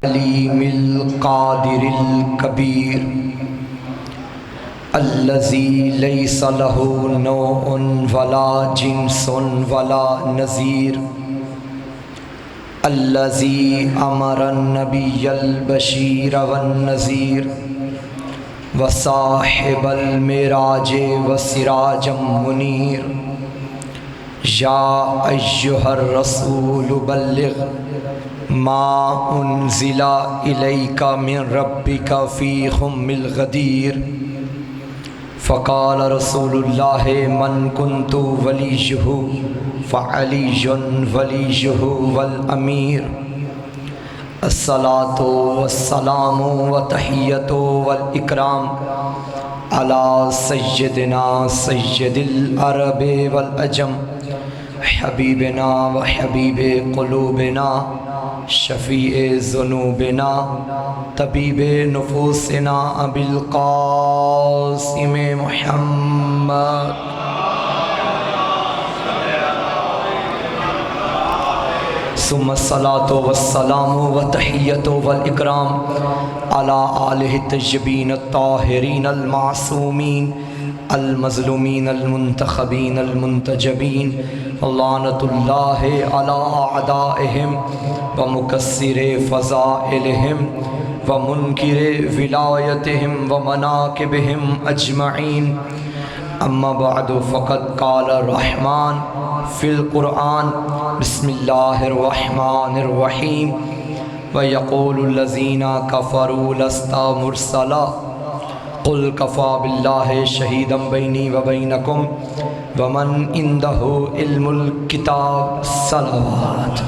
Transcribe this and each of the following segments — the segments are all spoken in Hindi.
अलीमिल क़ादिरिल कबीर अल्लज़ी लैसा लहू नौउन वला जिन्सुन वला नज़ीर अल्लज़ी अमरन नबिय्यल बशीर वन नज़ीर व साहिबल मिराज व सिराजम मुनीर या अय्युहर रसूल बल्लिग़ मा उन्ज़िला इलैका मिन रब्बिका फ़ी हुम्मिल गदीर फ़क़ाल रसूलुल्लाह मन कुन्तु वलियुहु फ़अलियुन वलियुहु वल अमीर अस्सलातु वस्सलामु व तहियतु वल इकराम अला सय्यदिना सय्यदिल अरब वल अजम हबीबना व हबीबे क़ुलूबिना शफ़ीए ज़ुनूबिना तबीबे नुफूसिना अबिल क़ासिम मुहम्मद सुम्मा सलातो वस्सलामु व तहियतो वल इकराम अला आलिहि तय्यबीन अत्ताहिरीन अल मासूमीन अल मज़लूमीन अल मुंतखबीन अल मुंतजबीन लानतुल्लाहि अला अदाइहिम व मुकस्सिरे फ़ज़ाइलिहिम व मुनकिरे विलायतिहिम व मनाकिबिहिम अजमईन अम्मा बअदु फ़क़द क़ाल रहमान फ़िल क़ुरआन बिस्मिल्लाहिर रहमानिर रहीम व यक़ूलुल लज़ीना कफ़रू लस्ता मुरसला क़ुल कफ़ा बिल्लाहि शहीदम बैनी व बैनकुम व मन इंदहु इल्मुल किताब सलावत।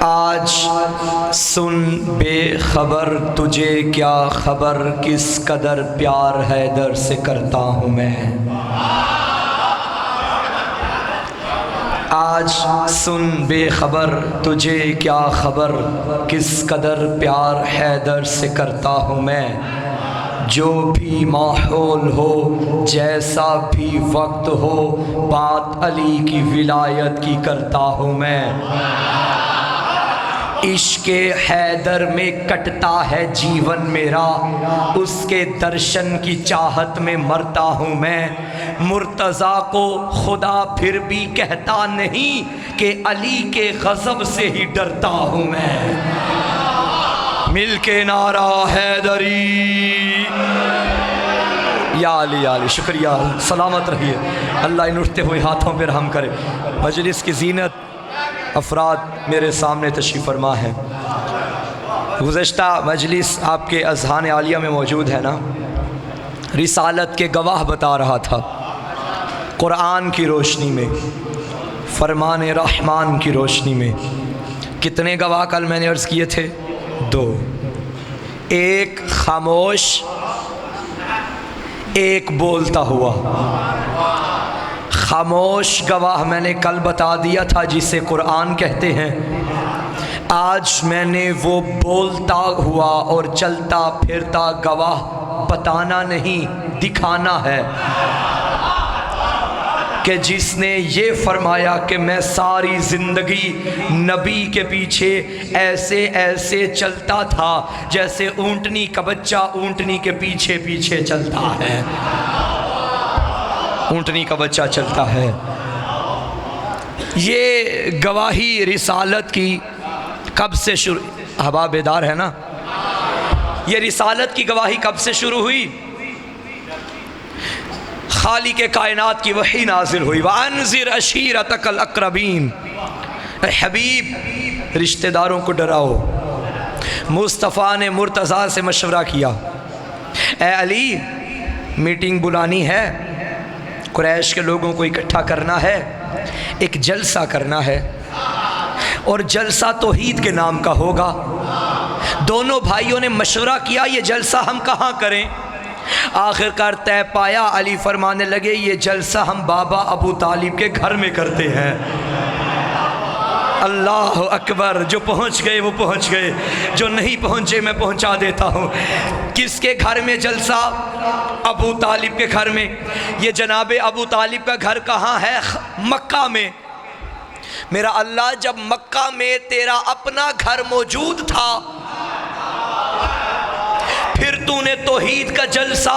आज सुन बेखबर तुझे क्या खबर किस कदर प्यार हैदर से करता हूँ मैं। आज सुन बेखबर तुझे क्या खबर किस कदर प्यार हैदर से करता हूँ मैं। जो भी माहौल हो जैसा भी वक्त हो बात अली की विलायत की करता हूँ मैं। इश्क़े हैदर में कटता है जीवन मेरा उसके दर्शन की चाहत में मरता हूँ मैं। मुर्तज़ा को खुदा फिर भी कहता नहीं कि अली के गज़ब से ही डरता हूँ मैं। मिल के नारा हैदरी या अली शुक्रिया सलामत रहिए। अल्लाह इन उठते हुए हाथों पर रहम करे। मजलिस की ज़ीनत अफराद मेरे सामने तशरीफ़ फरमा है। गुज़श्ता मजलिस आपके अज़हान आलिया में मौजूद है ना। रिसालत के गवाह बता रहा था कुरान की रोशनी में फरमान रहमान की रोशनी में। कितने गवाह कल मैंने अर्ज़ किए थे? दो। एक खामोश एक बोलता हुआ। खामोश गवाह मैंने कल बता दिया था जिसे कुरान कहते हैं। आज मैंने वो बोलता हुआ और चलता फिरता गवाह बताना नहीं दिखाना है कि जिसने ये फरमाया कि मैं सारी ज़िंदगी नबी के पीछे ऐसे ऐसे चलता था जैसे ऊँटनी का बच्चा ऊँटनी के पीछे पीछे चलता है। ऊँटनी का बच्चा चलता है। ये गवाही रिसालत की कब से शुरू? हवा बेदार है ना। ये रिसालत की गवाही कब से शुरू हुई? खालिक के कायनात की वही नाजिल हुई। वअन्ज़िर अशीरतकल अक़रबीन। हबीब रिश्तेदारों को डराओ। मुस्तफ़ा ने मुर्तज़ा से मशवरा किया, ए अली मीटिंग बुलानी है, कुरैश के लोगों को इकट्ठा करना है, एक जलसा करना है और जलसा तौहीद के नाम का होगा। दोनों भाइयों ने मशवरा किया ये जलसा हम कहाँ करें। आखिरकार तय पाया, अली फरमाने लगे ये जलसा हम बाबा अबू तालिब के घर में करते हैं। अल्लाह अकबर। जो पहुंच गए वो पहुंच गए, जो नहीं पहुंचे मैं पहुंचा देता हूं। किसके घर में जलसा? अबू तालिब के घर में। ये जनाबे अबू तालिब का घर कहाँ है? मक्का में। मेरा अल्लाह, जब मक्का में तेरा अपना घर मौजूद था, फिर तूने तौहीद का जलसा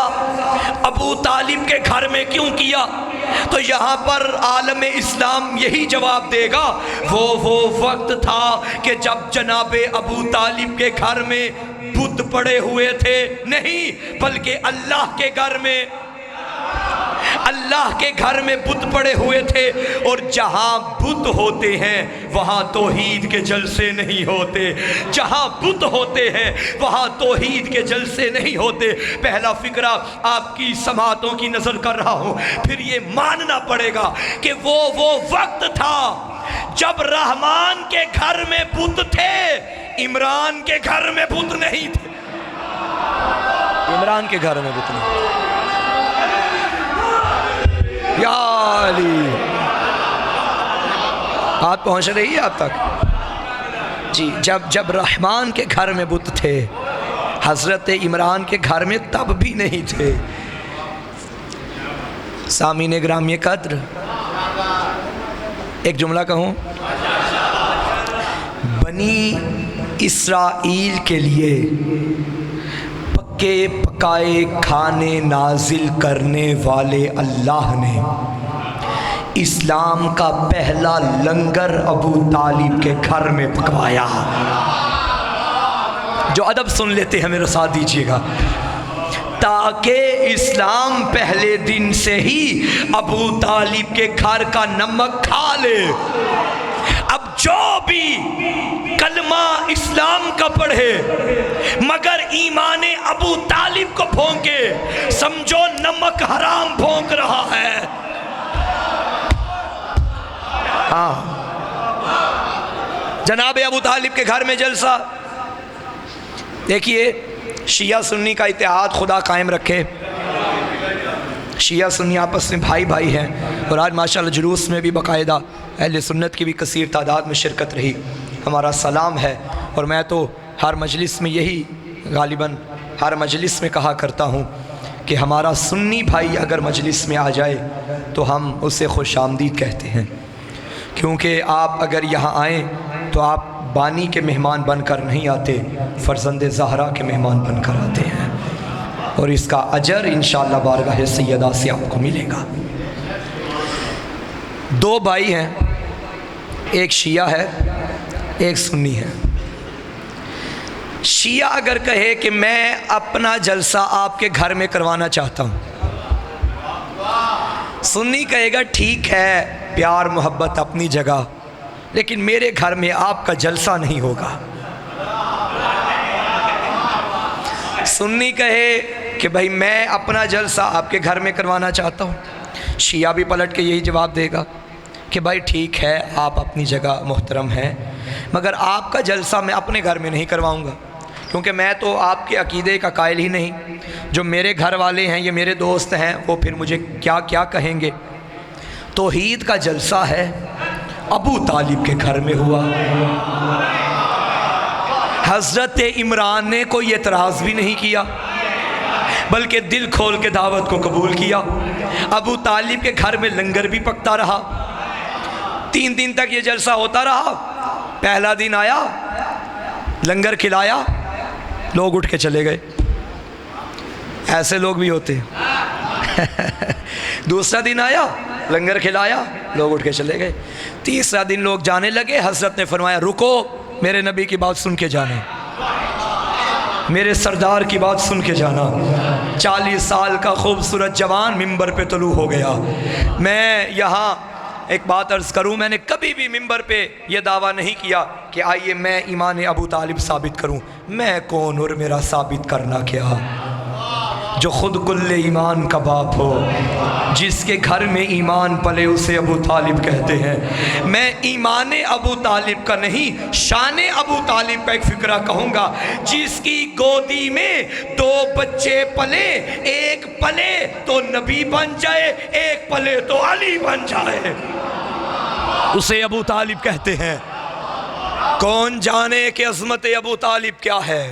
अबू तालिब के घर में क्यों किया? तो यहाँ पर आलम इस्लाम यही जवाब देगा, वो वक्त था कि जब जनाबे अबू तालिब के घर में बुत पड़े हुए थे। नहीं, बल्कि अल्लाह के घर में, अल्लाह के घर में बुत पड़े हुए थे। और जहाँ बुत होते हैं वहाँ तौहीद के जलसे नहीं होते। जहाँ बुत होते हैं वहाँ तौहीद के जलसे नहीं होते। पहला फिक्रा आपकी समातों की नज़र कर रहा हूँ, फिर ये मानना पड़ेगा कि वो वक्त था जब रहमान के घर में बुत थे, इमरान के घर में बुत नहीं थे। इमरान के घर में बुत नहीं। या अली, बात पहुंच रही है आप तक जी। जब रहमान के घर में बुत थे, हजरत इमरान के घर में तब भी नहीं थे। सामीने ग्राम्य कद्र, एक जुमला कहूँ, बनी इस्राइल के लिए पक्के पकाए खाने नाजिल करने वाले अल्लाह ने इस्लाम का पहला लंगर अबू तालिब के घर में पकवाया। जो अदब सुन लेते हैं मेरे साथ दीजिएगा, ताकि इस्लाम पहले दिन से ही अबू तालिब के घर का नमक खा ले। अब जो भी कलमा इस्लाम का पढ़े मगर ईमाने अबू तालिब को भोंके, समझो नमक हराम भोंक रहा है। हाँ, जनाबे अबू तालिब के घर में जलसा। देखिए, शिया सुन्नी का इत्तेहाद खुदा कायम रखे। शिया सुन्नी आपस में भाई भाई हैं और आज माशाअल्लाह जुलूस में भी बाकायदा अहले सुन्नत की भी कसीर तादाद में शिरकत रही। हमारा सलाम है। और मैं तो हर मजलिस में यही गालिबन हर मजलिस में कहा करता हूँ कि हमारा सुन्नी भाई अगर मजलिस में आ जाए तो हम उसे खुशामदीद कहते हैं, क्योंकि आप अगर यहाँ आएँ तो आप बानी के मेहमान बनकर नहीं आते, फ़र्जंद ज़हरा के मेहमान बनकर आते हैं। और इसका अजर इंशाअल्लाह बारगाह सैयदा से आपको मिलेगा। दो भाई हैं, एक शिया है एक सुन्नी है। शिया अगर कहे कि मैं अपना जलसा आपके घर में करवाना चाहता हूँ, सुन्नी कहेगा ठीक है, प्यार मोहब्बत अपनी जगह, लेकिन मेरे घर में आपका जलसा नहीं होगा। सुन्नी कहे कि भाई मैं अपना जलसा आपके घर में करवाना चाहता हूँ, शिया भी पलट के यही जवाब देगा कि भाई ठीक है, आप अपनी जगह मोहतरम हैं, मगर आपका जलसा मैं अपने घर में नहीं करवाऊँगा, क्योंकि मैं तो आपके अकीदे का कायल ही नहीं। जो मेरे घर वाले हैं, ये मेरे दोस्त हैं, वो फिर मुझे क्या क्या कहेंगे। तौहीद का जलसा है, अबू तालिब के घर में हुआ। हज़रत इमरान ने कोई एतराज़ भी नहीं किया, बल्कि दिल खोल के दावत को कबूल किया। अबू तालिब के घर में लंगर भी पकता रहा। 3 दिन तक ये जलसा होता रहा। पहला दिन आया, लंगर खिलाया, लोग उठ के चले गए। ऐसे लोग भी होते हैं। दूसरा दिन आया, लंगर खिलाया, लोग उठ के चले गए। तीसरा दिन लोग जाने लगे। हज़रत ने फरमाया रुको, मेरे नबी की बात सुन के जाना, मेरे सरदार की बात सुन के जाना। 40 साल का खूबसूरत जवान मिंबर पे तलू हो गया। मैं यहाँ एक बात अर्ज़ करूँ, मैंने कभी भी मिंबर पे ये दावा नहीं किया कि आइए मैं ईमान अबू तालिब साबित करूँ। मैं कौन और मेरा साबित करना क्या। जो खुद कुल्ले ईमान का बाप हो, जिसके घर में ईमान पले उसे अबू तालिब कहते हैं। मैं ईमान अबू तालिब का नहीं, शान अबू तालिब का एक फिक्रा कहूँगा, जिसकी गोदी में 2 बच्चे पले, एक पले तो नबी बन जाए, एक पले तो अली बन जाए, उसे अबू तालिब कहते हैं। कौन जाने कि अज़मत अबू तालिब क्या है।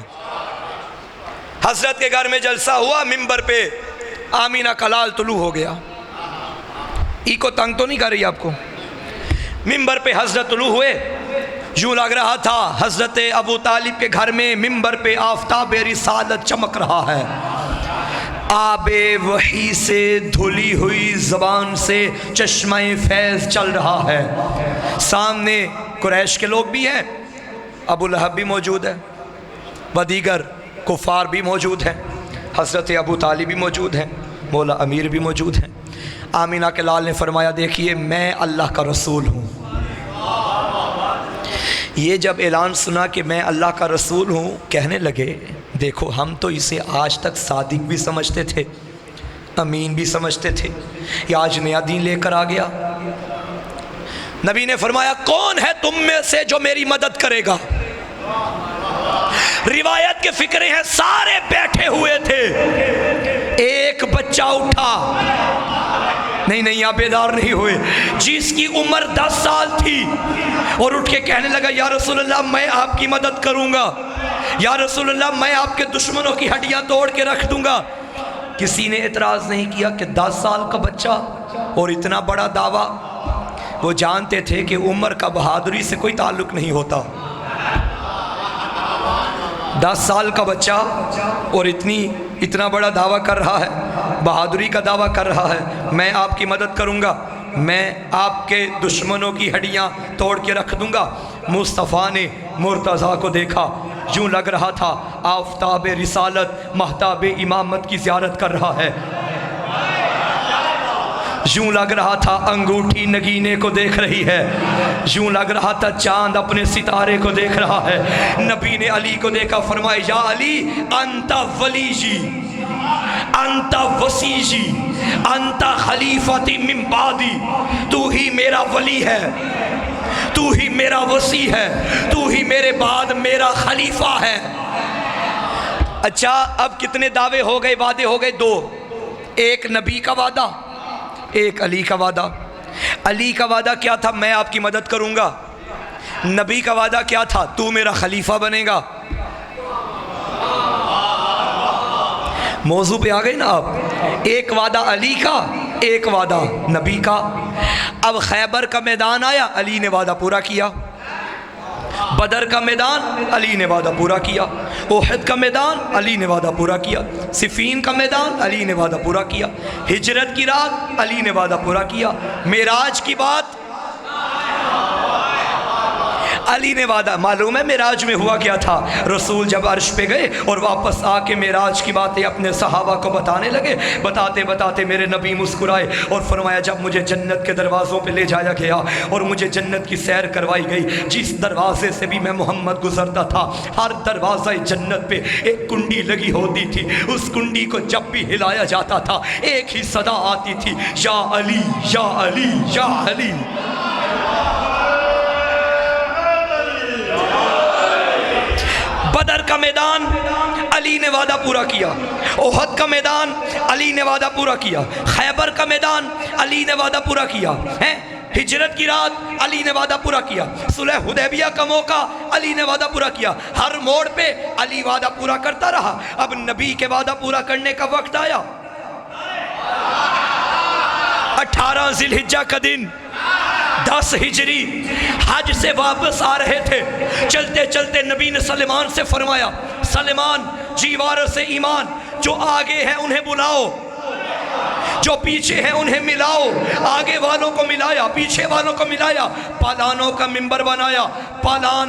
हजरत के घर में जलसा हुआ, मिंबर पे आमीना का लाल तुलू हो गया। को तंग तो नहीं कर रही आपको। मिंबर पे हजरत तुलू हुए, यूं लग रहा था हजरत अबू तालिब के घर में मिंबर पे आफताब रिसालत चमक रहा है। आबे वही से धुली हुई ज़बान से चश्मे फैज़ चल रहा है। सामने कुरैश के लोग भी हैं, अबू लहब भी मौजूद है, वदीगर कुफ़ार भी मौजूद हैं, हज़रत अबू तालिब भी मौजूद हैं, मौला अमीर भी मौजूद हैं। आमीना के लाल ने फरमाया, देखिए मैं अल्लाह का रसूल हूँ। ये जब ऐलान सुना कि मैं अल्लाह का रसूल हूँ, कहने लगे देखो हम तो इसे आज तक सादिक भी समझते थे, अमीन भी समझते थे, ये आज नया दीन लेकर आ गया। नबी ने फरमाया, कौन है तुम में से जो मेरी मदद करेगा। रिवायत के फिक्रे हैं, सारे बैठे हुए थे, एक बच्चा उठा, नहीं आप बेदार नहीं हुए, जिसकी उम्र 10 साल थी, और उठ के कहने लगा, या रसूलल्लाह मैं आपकी मदद करूंगा, या रसूलल्लाह मैं आपके दुश्मनों की हड्डियां तोड़ के रख दूंगा। किसी ने एतराज़ नहीं किया कि 10 साल का बच्चा और इतना बड़ा दावा। वो जानते थे कि उम्र का बहादुरी से कोई ताल्लुक़ नहीं होता। 10 साल का बच्चा और इतना बड़ा दावा कर रहा है, बहादुरी का दावा कर रहा है, मैं आपकी मदद करूंगा, मैं आपके दुश्मनों की हड्डियां तोड़ के रख दूंगा। मुस्तफ़ा ने मुर्तज़ा को देखा, यूं लग रहा था आफताब रिसालत महताब इमामत की ज़ियारत कर रहा है, यूं लग रहा था अंगूठी नगीने को देख रही है, यूं लग रहा था चांद अपने सितारे को देख रहा है। नबी ने अली को देखा, फरमाया, या अली अंता वली जी, अंता वसी जी, अंता खलीफती मिन बादी, तू ही मेरा वली है, तू ही मेरा वसी है, तू ही मेरे बाद मेरा खलीफा है। अच्छा, अब कितने दावे हो गए, वादे हो गए 2, एक नबी का वादा, एक अली का वादा। अली का वादा क्या था, मैं आपकी मदद करूंगा। नबी का वादा क्या था, तू मेरा खलीफा बनेगा। मौजू पे आ गए ना आप। एक वादा अली का, एक वादा नबी का। अब खैबर का मैदान आया, अली ने वादा पूरा किया। बदर का मैदान, अली ने वादा पूरा किया। ओहद का मैदान, अली ने वादा पूरा किया। सिफीन का मैदान, अली ने वादा पूरा किया। हिजरत की रात, अली ने वादा पूरा किया। मेराज की बात, अली ने वादा, मालूम है मेराज में हुआ क्या था। रसूल जब अर्श पे गए और वापस आके मेराज की बातें अपने सहाबा को बताने लगे, बताते बताते मेरे नबी मुस्कुराए और फरमाया, जब मुझे जन्नत के दरवाज़ों पे ले जाया गया और मुझे जन्नत की सैर करवाई गई, जिस दरवाजे से भी मैं मोहम्मद गुजरता था, हर दरवाज़ा जन्नत पे एक कुंडी लगी होती थी। उस कुंडी को जब भी हिलाया जाता था, एक ही सदा आती थी, या अली या अली या अली। बदर का मैदान, अली ने वादा पूरा किया। ओहद का मैदान, अली ने वादा पूरा किया। खैबर का मैदान, अली ने वादा पूरा किया है। हिजरत की रात, अली ने वादा पूरा किया। सुलह हुदैबिया का मौका, अली ने वादा पूरा किया। हर मोड़ पे अली वादा पूरा करता रहा। अब नबी के वादा पूरा करने का वक्त आया। 18 जिलहिज्जा का दिन, 10 हिजरी, हज से वापस आ रहे थे। चलते चलते नबी ने सलेमान से फरमाया, सलेमान जीवार से ईमान, जो आगे हैं उन्हें बुलाओ, जो पीछे हैं उन्हें मिलाओ। आगे वालों को मिलाया, पीछे वालों को मिलाया, पालानों का मिंबर बनाया। पालान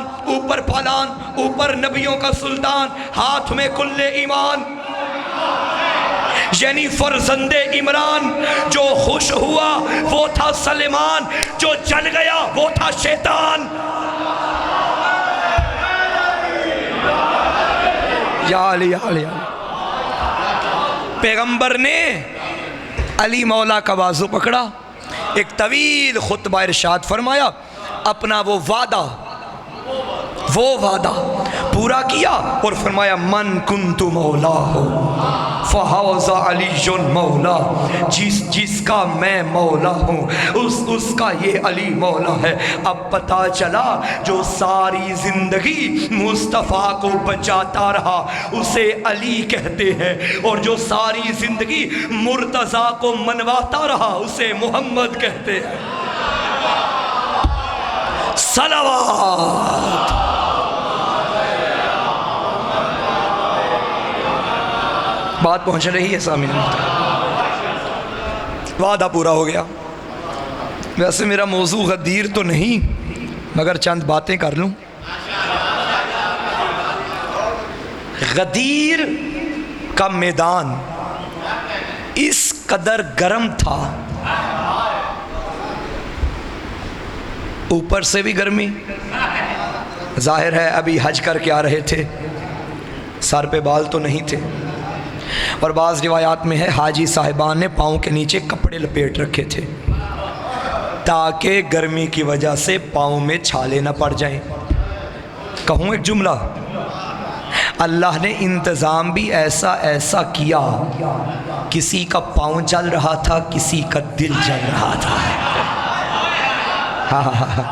ऊपर नबियों का सुल्तान, हाथ में कुल्ले ईमान, यानी फरजंदे इमरान। जो खुश हुआ वो था सलेमान, जो जल गया वो था शैतान। या अली या अली। पैगंबर ने अली मौला का बाजू पकड़ा, एक तवील खुतबा इरशाद फरमाया, अपना वो वादा पूरा किया और फरमाया मन कुन्तु मौला हो फ़हाज़ा अलीयुन मौला, जिसका मैं मौला हूँ उसका ये अली मौला है। अब पता चला जो सारी ज़िंदगी मुस्तफ़ा को बचाता रहा उसे अली कहते हैं, और जो सारी ज़िंदगी मुर्तज़ा को मनवाता रहा उसे मोहम्मद कहते हैं। सलावत। बात पहुंच रही है सामीन, वादा पूरा हो गया। वैसे मेरा मौजू गदीर तो नहीं, मगर चंद बातें कर लूं। गदीर का मैदान इस कदर गर्म था, ऊपर से भी गर्मी, जाहिर है अभी हज करके आ रहे थे, सर पे बाल तो नहीं थे, और बाज़ रिवायात में है हाजी साहिबान ने पाँव के नीचे कपड़े लपेट रखे थे ताकि गर्मी की वजह से पाँव में छाले न पड़ जाएं। कहूँ एक जुमला, अल्लाह ने इंतज़ाम भी ऐसा ऐसा किया, किसी का पाँव जल रहा था, किसी का दिल जल रहा था। हाँ,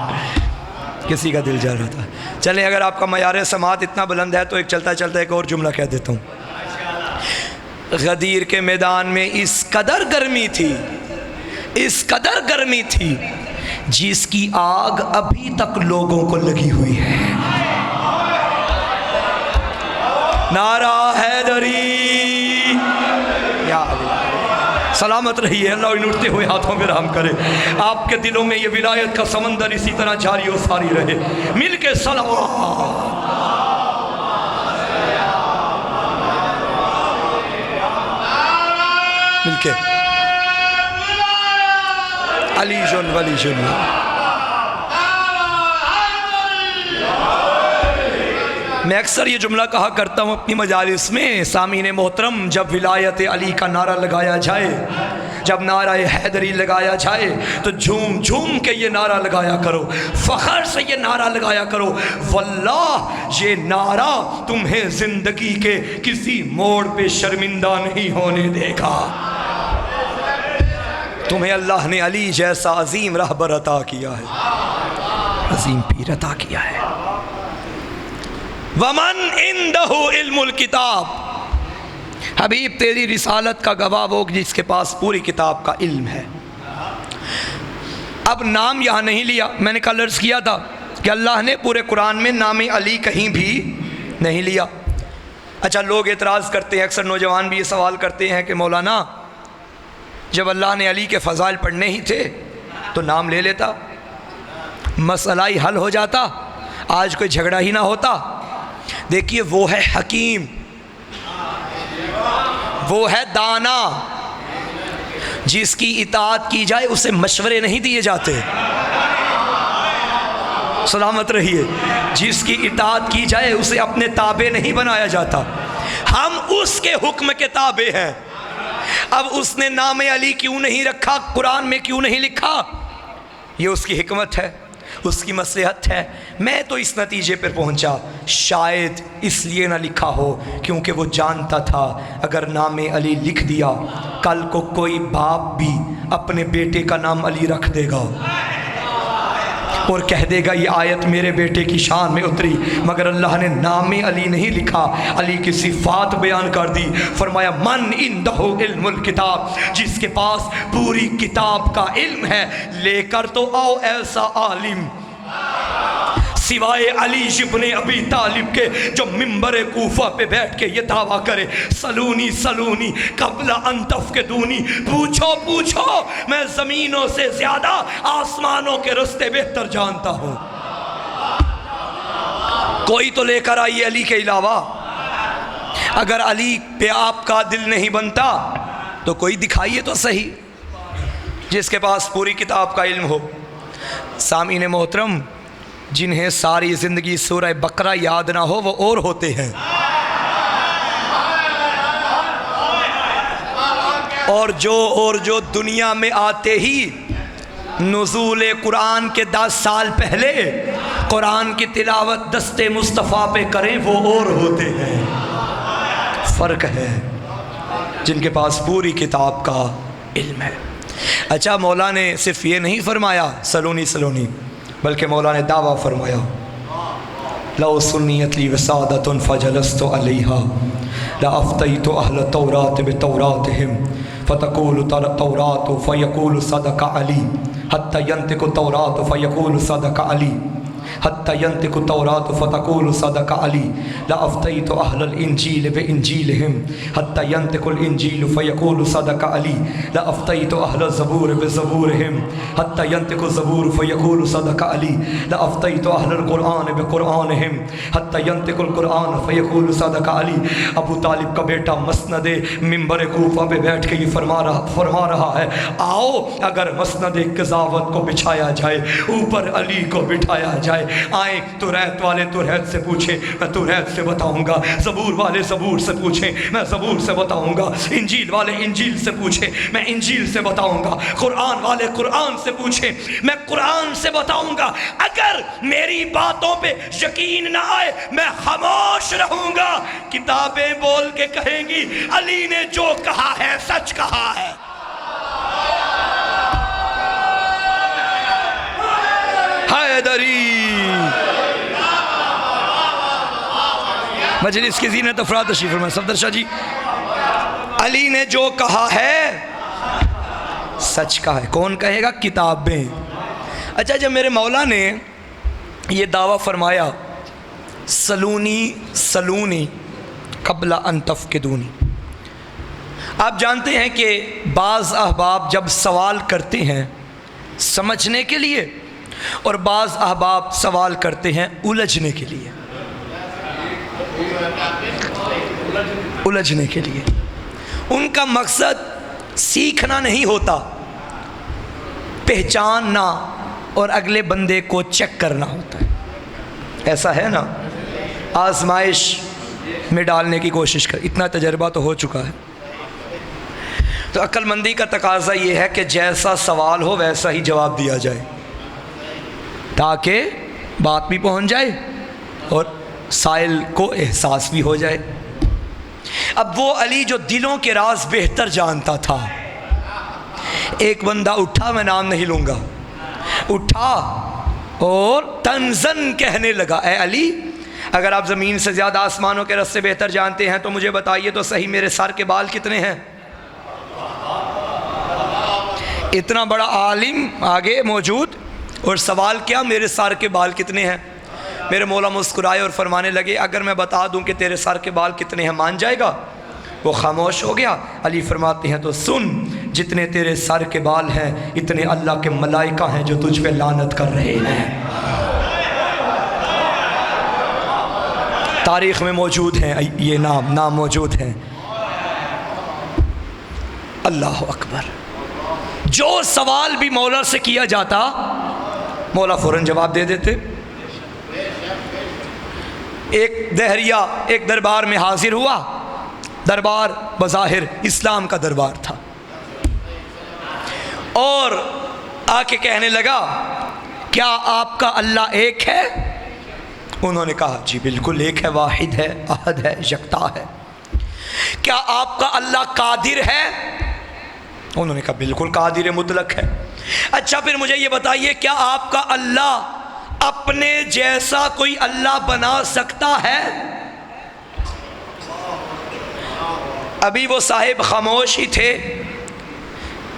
किसी का दिल जल रहा था। चलें, अगर आपका मयार समात इतना बुलंद है तो एक चलता चलता एक और जुमला कह देता हूँ। गदीर के मैदान में इस कदर गर्मी थी जिसकी आग अभी तक लोगों को लगी हुई है। नारा हैदरी, या सलामत रहिए, अल्लाह इन उठते हुए हाथों में रहम करे। आपके दिलों में ये विलायत का समंदर इसी तरह जारी और सारी रहे। मिल के सलावत। मिलके अलीजुन वलीजुन। मैं अक्सर ये जुमला कहा करता हूँ अपनी मजालिस में, सामीन मोहतरम, जब विलायत अली का नारा लगाया जाए, जब नारा हैदरी लगाया जाए तो झूम झूम के ये नारा लगाया करो, फ़ख्र से ये नारा लगाया करो। वल्लाह ये नारा तुम्हें ज़िंदगी के किसी मोड़ पे शर्मिंदा नहीं होने देगा। तुम्हें अल्लाह ने अली जैसा अजीम रहबर अता किया है, अजीम पीर अता किया है। वमन इंदहु इल्मुल किताब, हबीब तेरी रिसालत का गवाह वो जिसके पास पूरी किताब का इल्म है। अब नाम यहाँ नहीं लिया, मैंने कल अर्ज़ किया था कि अल्लाह ने पूरे कुरान में नाम अली कहीं भी नहीं लिया। अच्छा, लोग एतराज़ करते हैं, अक्सर नौजवान भी ये सवाल करते हैं कि मौलाना जब अल्लाह ने अली के फ़ज़ाइल पढ़ने ही थे तो नाम ले लेता, मसला ही हल हो जाता, आज कोई झगड़ा ही ना होता। देखिए, वो है हकीम, वो है दाना, जिसकी इताअत की जाए उसे मशवरे नहीं दिए जाते। सलामत रहिए, जिसकी इताअत की जाए उसे अपने ताबे नहीं बनाया जाता। हम उसके हुक्म के ताबे हैं। अब उसने नाम अली क्यों नहीं रखा, कुरान में क्यों नहीं लिखा, ये उसकी हिकमत है, उसकी मसलहत है। मैं तो इस नतीजे पर पहुंचा, शायद इसलिए ना लिखा हो क्योंकि वो जानता था अगर नाम अली लिख दिया कल को कोई बाप भी अपने बेटे का नाम अली रख देगा और कह देगा ये आयत मेरे बेटे की शान में उतरी, मगर अल्लाह ने नाम अली नहीं लिखा, अली की सिफ़ात बयान कर दी। फरमाया मन इंदहु इल्मुल किताब, जिसके पास पूरी किताब का इल्म है, लेकर तो आओ ऐसा आलिम सिवाय अली इब्ने अबी तालिब के जो मिंबर कूफा पे बैठ के ये दावा करे सलूनी सलूनी कबला अंतफ के दूनी, पूछो पूछो मैं ज़मीनों से ज़्यादा आसमानों के रास्ते बेहतर जानता हूँ। कोई तो लेकर आइए अली के अलावा। अगर अली पे आपका दिल नहीं बनता तो कोई दिखाइए तो सही जिसके पास पूरी किताब का इल्म हो। सामीन मोहतरम, जिन्हें सारी ज़िंदगी सूरह बकरा याद ना हो वो और होते हैं। और जो दुनिया में आते ही नुज़ूल कुरान के 10 साल पहले कुरान की तिलावत दस्ते मुस्तफ़ा पे करें वो और होते हैं। फ़र्क है जिनके पास पूरी किताब का इल्म है। अच्छा, मौला ने सिर्फ ये नहीं फरमाया सलोनी, बल्कि मौला ने दावा फरमाया लौ सुन्नियत ली वसादतुन फजलस्तु अलैहा ला अफ्तईतु अहल तौरात बितौरातिहिम फतक़ूलु तौरात फ़यक़ूलु सदक़ अली हत्ता यंतिक़ु तौरात फ़यक़ूलु सदक़ अली हत्ता यंतिक़ु तौरात फ़तक़ूलु सदक़ अली ला अफ्तईतु अहलल इंजील बिइंजीलिहिम हत्ता यंतिक़ुल इंजीलु फ़यक़ूलु सदक़ अली ला अफ्तईतु अहलल ज़बूर बिज़बूरिहिम हत्ता यंतिक़ु ज़बूर फ़यक़ूलु सदक़ अली ला अफ्तईतु अहलल क़ुरआन बिक़ुरआनिहिम हत्ता यंतिक़ुल क़ुरआन फ़यक़ूलु सदक़ अली। अबू तालिब का बेटा मसनदे मिंबर कूफा पे बैठ के ये फरमा रहा है, आओ अगर मसनदे क़ज़ावत को बिछाया जाए, ऊपर अली को बिठाया जाए। आए तुरैत वाले तुरैत से पूछे, मैं तुरैत से बताऊंगा। ज़बूर वाले ज़बूर से पूछे, मैं ज़बूर से बताऊंगा। इंजील वाले इंजील से पूछे, मैं इंजील से बताऊंगा। कुरान वाले कुरान से पूछे, मैं कुरान से बताऊंगा। अगर मेरी बातों पे यकीन ना आए, मैं खामोश रहूंगा। किताबें बोल के कहेंगी अली ने जो कहा है सच कहा है। हैदरी मजलिस की ज़ीनत अफराद तशरीफ फरमाएं। सफदर शाह जी, अली ने जो कहा है सच कहा है। कौन कहेगा? किताबें। अच्छा, जब मेरे मौला ने ये दावा फरमाया सलूनी कबला अन तफ़क़िदूनी, आप जानते हैं कि बाज़ अहबाब जब सवाल करते हैं समझने के लिए और बाज़ अहबाब सवाल करते हैं उलझने के लिए। उलझने के लिए उनका मकसद सीखना नहीं होता, पहचानना और अगले बंदे को चेक करना होता है। ऐसा है ना, आजमाइश में डालने की कोशिश कर, इतना तजर्बा तो हो चुका है। तो अक्लमंदी का तकाजा ये है कि जैसा सवाल हो वैसा ही जवाब दिया जाए, ताकि बात भी पहुंच जाए और साइल को एहसास भी हो जाए। अब वो अली जो दिलों के राज बेहतर जानता था, एक बंदा उठा, मैं नाम नहीं लूँगा, उठा और तंजन कहने लगा, ए अली, अगर आप ज़मीन से ज़्यादा आसमानों के रस्ते बेहतर जानते हैं तो मुझे बताइए तो सही, मेरे सर के बाल कितने हैं? इतना बड़ा आलिम आगे मौजूद और सवाल क्या, मेरे सर के बाल कितने हैं? मेरे मौला मुस्कुराए और फरमाने लगे, अगर मैं बता दूं कि तेरे सर के बाल कितने हैं, मान जाएगा? वो खामोश हो गया। अली फरमाते हैं, तो सुन, जितने तेरे सर के बाल हैं इतने अल्लाह के मलाइका हैं जो तुझ पे लानत कर रहे हैं। तारीख़ में मौजूद हैं, ये नाम मौजूद हैं। अल्लाह अकबर। जो सवाल भी मौला से किया जाता, मौला फ़ौरन जवाब दे देते। एक दहरिया एक दरबार में हाजिर हुआ। दरबार बज़ाहिर इस्लाम का दरबार था, और आके कहने लगा, क्या आपका अल्लाह एक है? उन्होंने कहा, जी बिल्कुल एक है, वाहिद है, अहद है, यकता है। क्या आपका अल्लाह कादिर है? उन्होंने कहा, बिल्कुल कादिर मुतलक है। अच्छा, फिर मुझे ये बताइए, क्या आपका अल्लाह अपने जैसा कोई अल्लाह बना सकता है? अभी वो साहिब खामोश ही थे।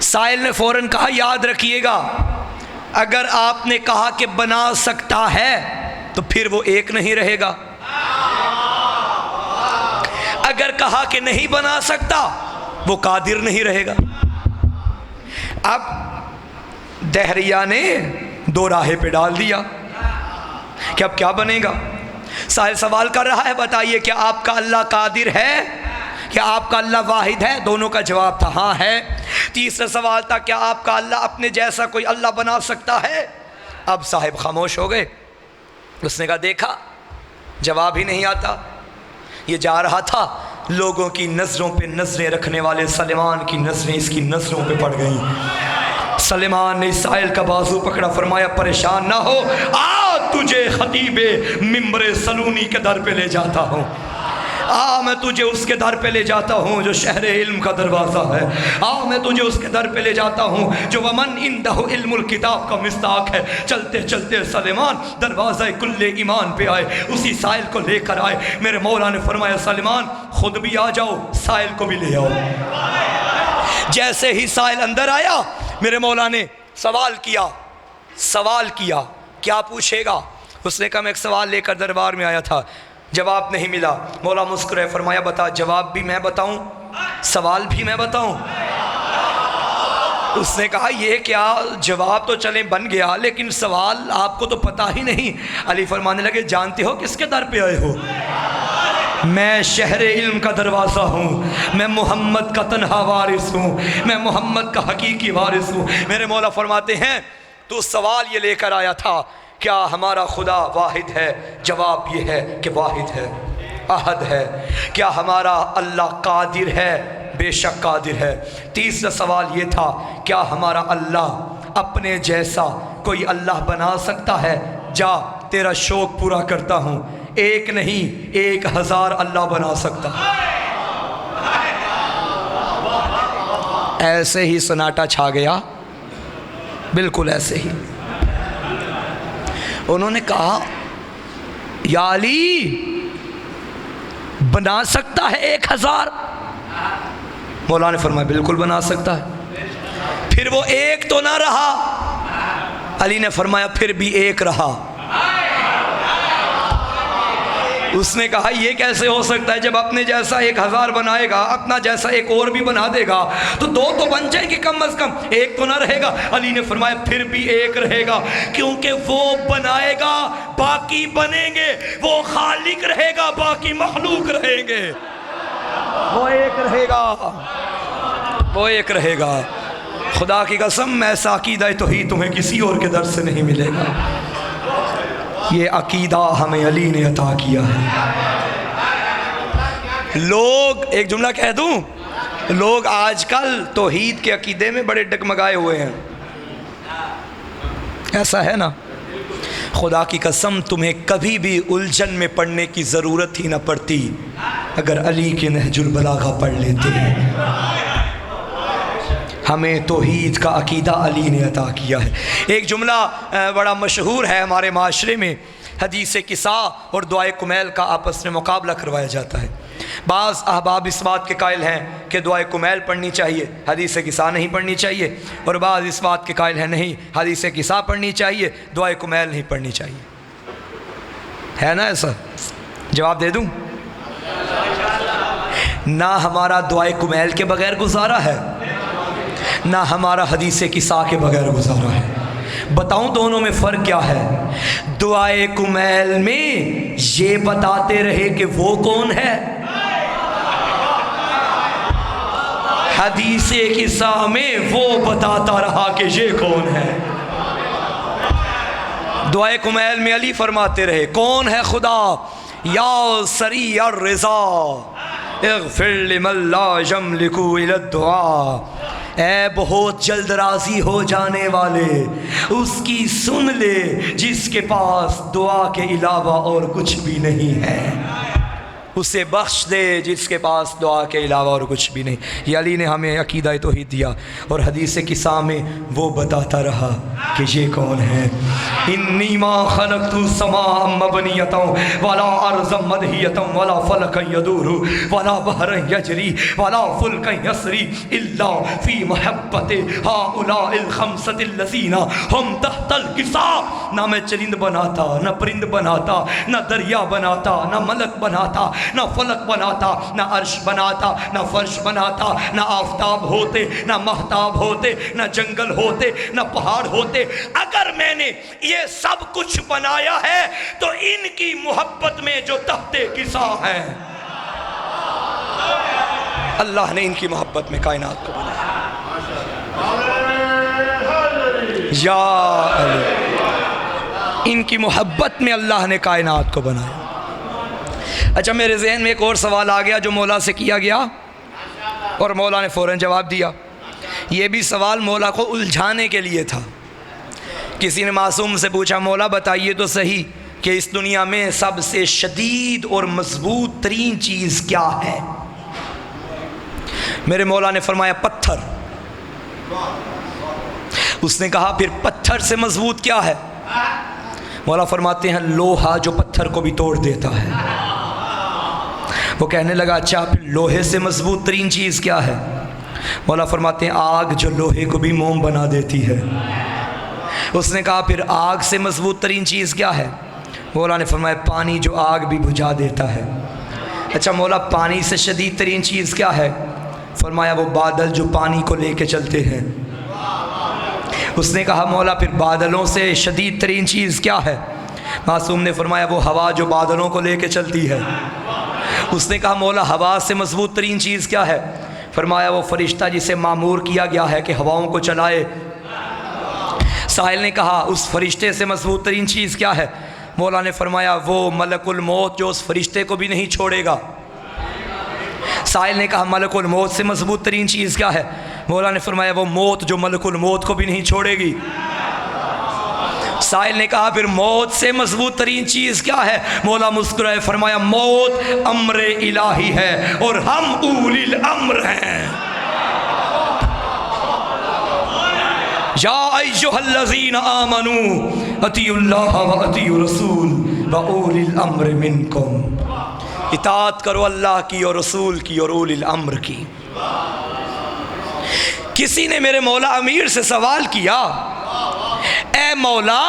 साहिल ने फ़ौरन कहा, याद रखिएगा, अगर आपने कहा कि बना सकता है तो फिर वो एक नहीं रहेगा। अगर कहा कि नहीं बना सकता, वो कादिर नहीं रहेगा। अब दहरिया ने दो राहे पे डाल दिया कि अब क्या बनेगा। साहिल सवाल कर रहा है, बताइए क्या आपका अल्लाह कादिर है, क्या आपका अल्लाह वाहिद है? दोनों का जवाब था हाँ है। तीसरा सवाल था, क्या आपका अल्लाह अपने जैसा कोई अल्लाह बना सकता है? अब साहिब खामोश हो गए। उसने कहा, देखा जवाब ही नहीं आता। ये जा रहा था लोगों की नज़रों पे नज़रें रखने वाले सलेमान की नज़रें इसकी नज़रों पे पड़ गईं। सलेमान ने साहिल का बाजू पकड़ा, फरमाया परेशान ना हो, आ तुझे खतीबे मिंबरे सलूनी के दर पे ले जाता हूँ। मैं तुझे उसके दर पे ले जाता हूँ जो शहर इल्म का दरवाज़ा है। मैं तुझे उसके दर पे ले जाता हूँ जो वमन इंदहु इल्मुल किताब का मिस्ताक है। चलते चलते सलेमान दरवाज़ा कुल्ले ईमान पे आए, उसी साहिल को लेकर आए। मेरे मौला ने फरमाया सलेमान खुद भी आ जाओ, साहिल को भी ले आओ। जैसे ही साहिल अंदर आया मेरे मौला ने सवाल किया क्या पूछेगा। उसने कहा मैं एक सवाल लेकर दरबार में आया था, जवाब नहीं मिला। मौला मुस्कुराए, फरमाया बता, जवाब भी मैं बताऊं, सवाल भी मैं बताऊं। उसने कहा ये क्या, जवाब तो चले बन गया लेकिन सवाल आपको तो पता ही नहीं। अली फरमाने लगे जानते हो किसके दर पे आए हो? मैं शहर इल्म का दरवाज़ा हूँ, मैं मोहम्मद का तन्हा वारिस हूँ, मैं मोहम्मद का हकीकी वारिस हूँ। मेरे मौला फरमाते हैं तू सवाल ये लेकर आया था, क्या हमारा खुदा वाहिद है? जवाब ये है कि वाहिद है, अहद है। क्या हमारा अल्लाह कादिर है? बेशक कादिर है। तीसरा सवाल ये था, क्या हमारा अल्लाह अपने जैसा कोई अल्लाह बना सकता है? जा तेरा शौक़ पूरा करता हूँ, एक नहीं 1000 अल्लाह बना सकता। ऐसे ही सन्नाटा छा गया, बिल्कुल ऐसे ही। उन्होंने कहा या अली बना सकता है 1000? मौला ने फरमाया बिल्कुल बना सकता है। फिर वो एक तो ना रहा, अली ने फरमाया फिर भी एक रहा। उसने कहा ये कैसे हो सकता है, जब अपने जैसा 1000 बनाएगा अपना जैसा एक और भी बना देगा तो 2 तो बन जाएंगे, कम अज कम एक तो ना रहेगा। अली ने फरमाया फिर भी एक रहेगा, क्योंकि वो बनाएगा बाकी बनेंगे, वो खालिक रहेगा बाकी मखलूक रहेंगे। वो एक रहेगा। खुदा की कसम ऐसा अकीदा तो ही तुम्हें किसी और के दर से नहीं मिलेगा। ये अकीदा हमें अली ने अता किया है। लोग, एक जुमला कह दूं, लोग आजकल तौहीद के अकीदे में बड़े डगमगाए हुए हैं, ऐसा है ना। खुदा की कसम तुम्हें कभी भी उलझन में पढ़ने की ज़रूरत ही ना पड़ती अगर अली के नहजुल बलागा पढ़ लेते। हमें तौहीद का अकीदा अली ने अता किया है। एक जुमला बड़ा मशहूर है हमारे माशरे में, हदीस किसा और दुआए कुमैल का आपस में मुकाबला करवाया जाता है। बाज़ अहबाब इस बात के कायल हैं कि दुआए कुमैल पढ़नी चाहिए, हदीस किसा नहीं पढ़नी चाहिए, और बाज़ इस बात के कायल हैं नहीं हदीस किसा पढ़नी चाहिए, दुआए कुमैल नहीं पढ़नी चाहिए। है ना ऐसा? जवाब दे दूँ ना, हमारा दुआए कुमैल के बगैर गुजारा है ना हमारा हदीस किसा के बगैर गुजारा है। बताऊं दोनों में फ़र्क क्या है? दुआए कुमैल में ये बताते रहे कि वो कौन है, हदीस किसा में वो बताता रहा कि ये कौन है। दुआए कुमैल में अली फरमाते रहे कौन है खुदा, या सरी और रिज़ा इग़फ़िर लिमन ला यमलिकु इला दुआ, ऐ बहुत जल्द राज़ी हो जाने वाले उसकी सुन ले जिसके पास दुआ के अलावा और कुछ भी नहीं है, उसे बख्श दे जिसके पास दुआ के अलावा और कुछ भी नहीं। ये अली ने हमें अकीदा तौहीद दिया और हदीस किसा में वो बताता रहा कि ये कौन है। इन्नी मा खलक़तु समा मबनियतन वला अर्ज़ मदहियतन वला फलकन यदूरु वला बहरन यजरी वला फुल्कन यसरी इल्ला फी महब्बति हाउलाइल खमसतिल लज़ीना हम तहतल किसा। ना मैं चरिंद बनाता, ना परिंद बनाता, ना दरिया बनाता, ना मलक बनाता, ना फलक बनाता, ना अर्श बनाता, ना फर्श बनाता, ना आफताब होते, ना महताब होते, ना जंगल होते, ना पहाड़ होते। अगर मैंने ये सब कुछ बनाया है तो इनकी मोहब्बत में जो तहते किसा है, अल्लाह ने इनकी मोहब्बत में कायनात को बनाया। या अली, इनकी मोहब्बत में अल्लाह ने कायनात को बनाया। अच्छा, मेरे जहन में एक और सवाल आ गया जो मौला से किया गया और मौला ने फ़ौरन जवाब दिया। ये भी सवाल मौला को उलझाने के लिए था। किसी ने मासूम से पूछा, मौला बताइए तो सही कि इस दुनिया में सबसे शदीद और मजबूत तरीन चीज़ क्या है? मेरे मौला ने फरमाया पत्थर। उसने कहा फिर पत्थर से मजबूत क्या है? मौला फरमाते हैं लोहा जो पत्थर को भी तोड़ देता है। वो कहने लगा अच्छा फिर लोहे से मजबूत तरीन चीज़ क्या है? मौला फरमाते हैं आग जो लोहे को भी मोम बना देती है। उसने कहा फिर आग से मजबूत तरीन चीज़ क्या है? मौला ने फरमाया पानी जो आग भी बुझा देता है। अच्छा मौला पानी से शदीद तरीन चीज़ क्या है? फरमाया वो बादल जो पानी को लेके चलते हैं। उसने कहा मौला फिर बादलों से शदीद तरीन चीज़ क्या है? मासूम ने फरमाया वो हवा जो बादलों को लेके चलती है। उसने कहा मौला हवा से मजबूत तरीन चीज़ क्या है? फरमाया वो फरिश्ता जिसे मामूर किया गया है कि हवाओं को चलाए। साहिल ने कहा उस फरिश्ते से मजबूत तरीन चीज़ क्या है? मौला ने फरमाया वो मलकुल मौत जो उस फरिश्ते को भी नहीं छोड़ेगा। साहिल ने कहा मलकुल मौत से मजबूत तरीन चीज़ क्या है? मौला ने फरमाया वो मौत जो मलकुल मौत को भी नहीं छोड़ेगी। साहिल ने कहा फिर मौत से मजबूत तरीन चीज़ क्या है? मौला मुस्कुराए फरमाया मौत अम्र इलाही है और हम उलिल अम्र हैं। या अय्युहल्लज़ीना आमनू अतीउल्लाह व अतीउर रसूल व उलिल अम्र मिनकुम। इताअत करो अल्लाह की और रसूल की और उलिल अम्र की। किसी ने मेरे मौला अमीर से सवाल किया, ए मौला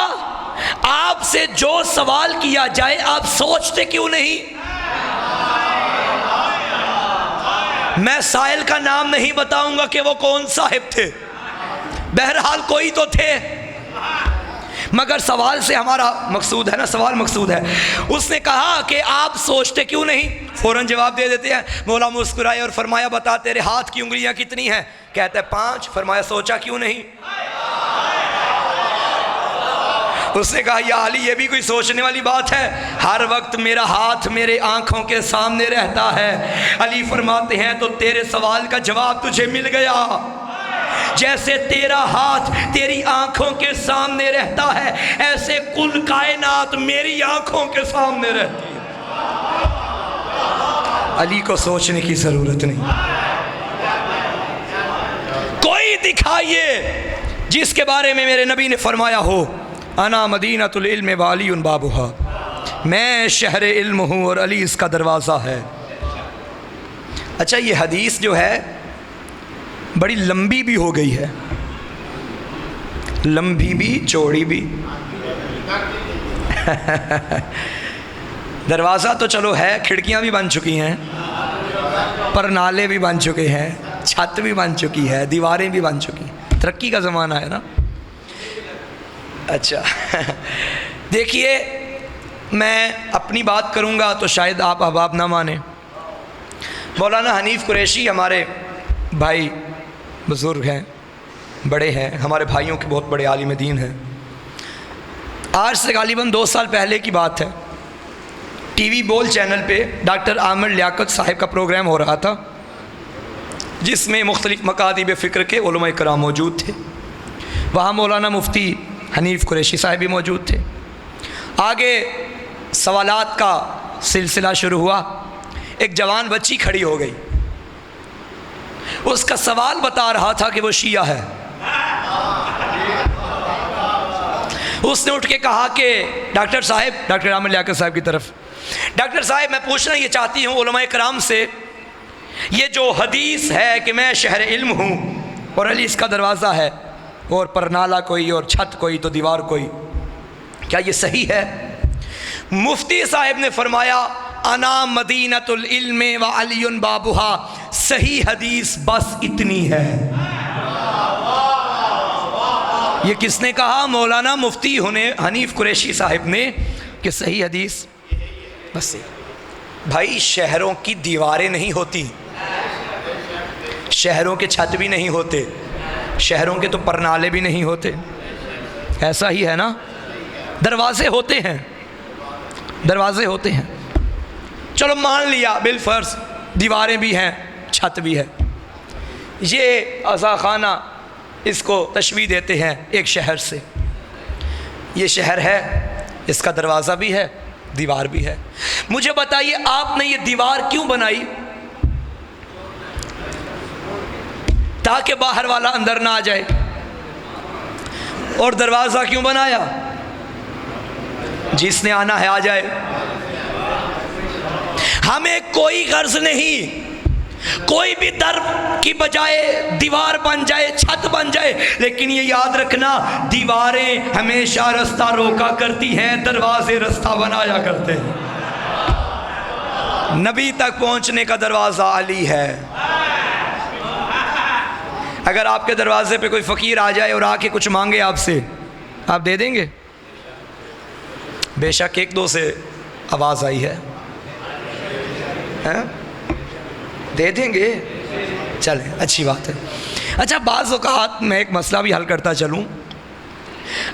आपसे जो सवाल किया जाए आप सोचते क्यों नहीं? मैं साहिल का नाम नहीं बताऊंगा कि वो कौन साहिब थे, बहरहाल कोई तो थे, मगर सवाल से हमारा मकसूद है ना, सवाल मकसूद है। उसने कहा कि आप सोचते क्यों नहीं? फ़ौरन जवाब दे देते हैं। मौला मुस्कुराए और फरमाया बता तेरे हाथ की उंगलियां कितनी हैं? कहते हैं 5। फरमाया सोचा क्यों नहीं? उसने कहा या अली ये भी कोई सोचने वाली बात है? हर वक्त मेरा हाथ मेरे आंखों के सामने रहता है। अली फरमाते हैं तो तेरे सवाल का जवाब तुझे मिल गया। जैसे तेरा हाथ तेरी आंखों के सामने रहता है ऐसे कुल कायनात मेरी आंखों के सामने रहती है। अली को सोचने की जरूरत नहीं। कोई दिखाइए जिसके बारे में मेरे नबी ने फरमाया हो अना मदीनतुल इल्म व अलीउन बाबुहा, मैं शहर इल्म हूँ और अली इसका दरवाज़ा है। अच्छा ये हदीस जो है बड़ी लंबी भी हो गई है, लंबी भी चौड़ी भी। दरवाज़ा तो चलो है, खिड़कियां भी बन चुकी हैं, पर नाले भी बन चुके हैं, छत भी बन चुकी है, दीवारें भी बन चुकी हैं। तरक्की का ज़माना है ना। अच्छा देखिए मैं अपनी बात करूंगा तो शायद आप अहबाब ना माने। मौलाना हनीफ कुरैशी हमारे भाई बुज़ुर्ग हैं, बड़े हैं, हमारे भाइयों के बहुत बड़े आलिम दीन हैं। आज से गालिबन 2 साल पहले की बात है, टीवी बोल चैनल पे डॉक्टर आमिर लियाकत साहिब का प्रोग्राम हो रहा था जिसमें मुख्तलिफ मकातिब फ़िक्र के उलमा इकराम मौजूद थे। वहाँ मौलाना मुफ्ती हनीफ कुरैशी साहिब भी मौजूद थे। आगे सवालात का सिलसिला शुरू हुआ। एक जवान बच्ची खड़ी हो गई, उसका सवाल बता रहा था कि वो शिया है। उसने उठ के कहा कि डॉक्टर साहब, डॉक्टर आमिर लियाकत साहब की तरफ, डॉक्टर साहब मैं पूछना ये चाहती हूँ उलमा इकराम से, ये जो हदीस है कि मैं शहर इल्म हूँ और अली इसका दरवाज़ा है और परनाला कोई और छत कोई तो दीवार कोई, क्या ये सही है? मुफ्ती साहब ने फरमाया अना मदीनतुल इल्म व अलीउन बाबुहा, सही हदीस बस इतनी है। ये किसने कहा? मौलाना मुफ्ती हनीफ कुरैशी साहिब ने, कि सही हदीस बस। भाई शहरों की दीवारें नहीं होती, शहरों के छत भी नहीं होते, शहरों के तो परनाले भी नहीं होते, ऐसा ही है ना। दरवाजे होते हैं, दरवाजे होते हैं। चलो मान लिया बिलफर्ज दीवारें भी हैं, छत भी है। ये अज़ा खाना इसको तशबीह देते हैं एक शहर से। ये शहर है, इसका दरवाज़ा भी है, दीवार भी है। मुझे बताइए आपने ये दीवार क्यों बनाई? ताकि बाहर वाला अंदर ना आ जाए। और दरवाज़ा क्यों बनाया? जिसने आना है आ जाए। हमें कोई गर्ज नहीं, कोई भी दर की बजाय दीवार बन जाए, छत बन जाए, लेकिन ये याद रखना दीवारें हमेशा रास्ता रोका करती हैं, दरवाजे रास्ता बनाया करते हैं। नबी तक पहुंचने का दरवाज़ा अली है। अगर आपके दरवाजे पे कोई फ़कीर आ जाए और आके कुछ मांगे आपसे, आप दे देंगे? बेशक एक दो से आवाज़ आई है, दे देंगे, चले अच्छी बात है। अच्छा, बाज़ औक़ात मैं एक मसला भी हल करता चलूँ।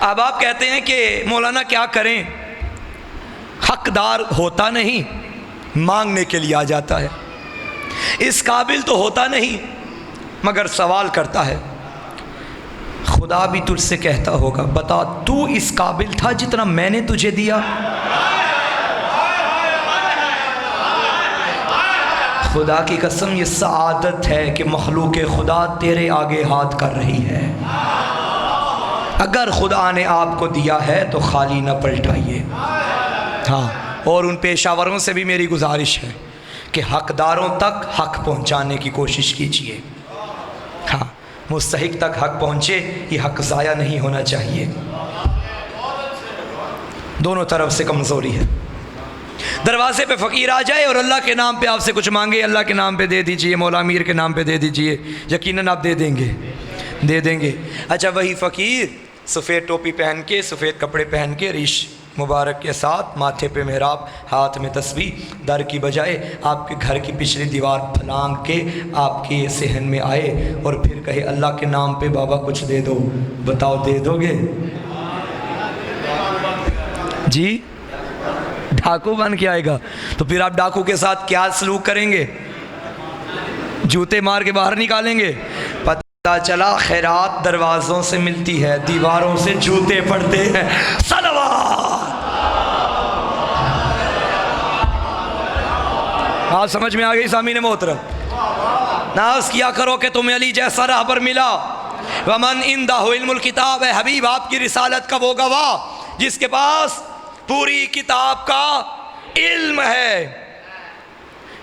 अब आप कहते हैं कि मौलाना क्या करें, हकदार होता नहीं, मांगने के लिए आ जाता है, इस काबिल तो होता नहीं मगर सवाल करता है। खुदा भी तुझसे कहता होगा, बता तू इस काबिल था जितना मैंने तुझे दिया? खुदा की कसम ये सआदत है कि मखलूक खुदा तेरे आगे हाथ कर रही है। अगर खुदा ने आपको दिया है तो खाली न पलटाइए। हाँ, और उन पेशावरों से भी मेरी गुजारिश है कि हकदारों तक हक पहुंचाने की कोशिश कीजिए। हाँ, मुस्तहिक तक हक पहुंचे, ये हक ज़ाया नहीं होना चाहिए। दोनों तरफ से कमज़ोरी है। दरवाजे पे फ़कीर आ जाए और अल्लाह के नाम पे आपसे कुछ मांगे, अल्लाह के नाम पे दे दीजिए, मौला मीर के नाम पे दे दीजिए, यकीनन आप दे देंगे, दे देंगे। अच्छा, वही फ़कीर सफ़ेद टोपी पहन के, सफ़ेद कपड़े पहन के, रीश मुबारक के साथ, माथे पे मेहराब, हाथ में तस्बीह, दर की बजाय आपके घर की पिछली दीवार फलांग के आपके सहन में आए और फिर कहे अल्लाह के नाम पे बाबा कुछ दे दो, बताओ दे दोगे? जी, डाकू बन के आएगा तो फिर आप डाकू के साथ क्या सलूक करेंगे? जूते मार के बाहर निकालेंगे? पता चला खैरात दरवाज़ों से मिलती है, दीवारों से जूते पड़ते हैं। सलवात। आप समझ में आ गई सामीन मोहतरम? नाज़ किया करो कि तुम्हें अली जैसा रहबर मिला। वमन इंदहु इल्मुल किताब है, हबीब आपकी रिसालत का वो गवाह जिसके पास पूरी किताब का इल्म है।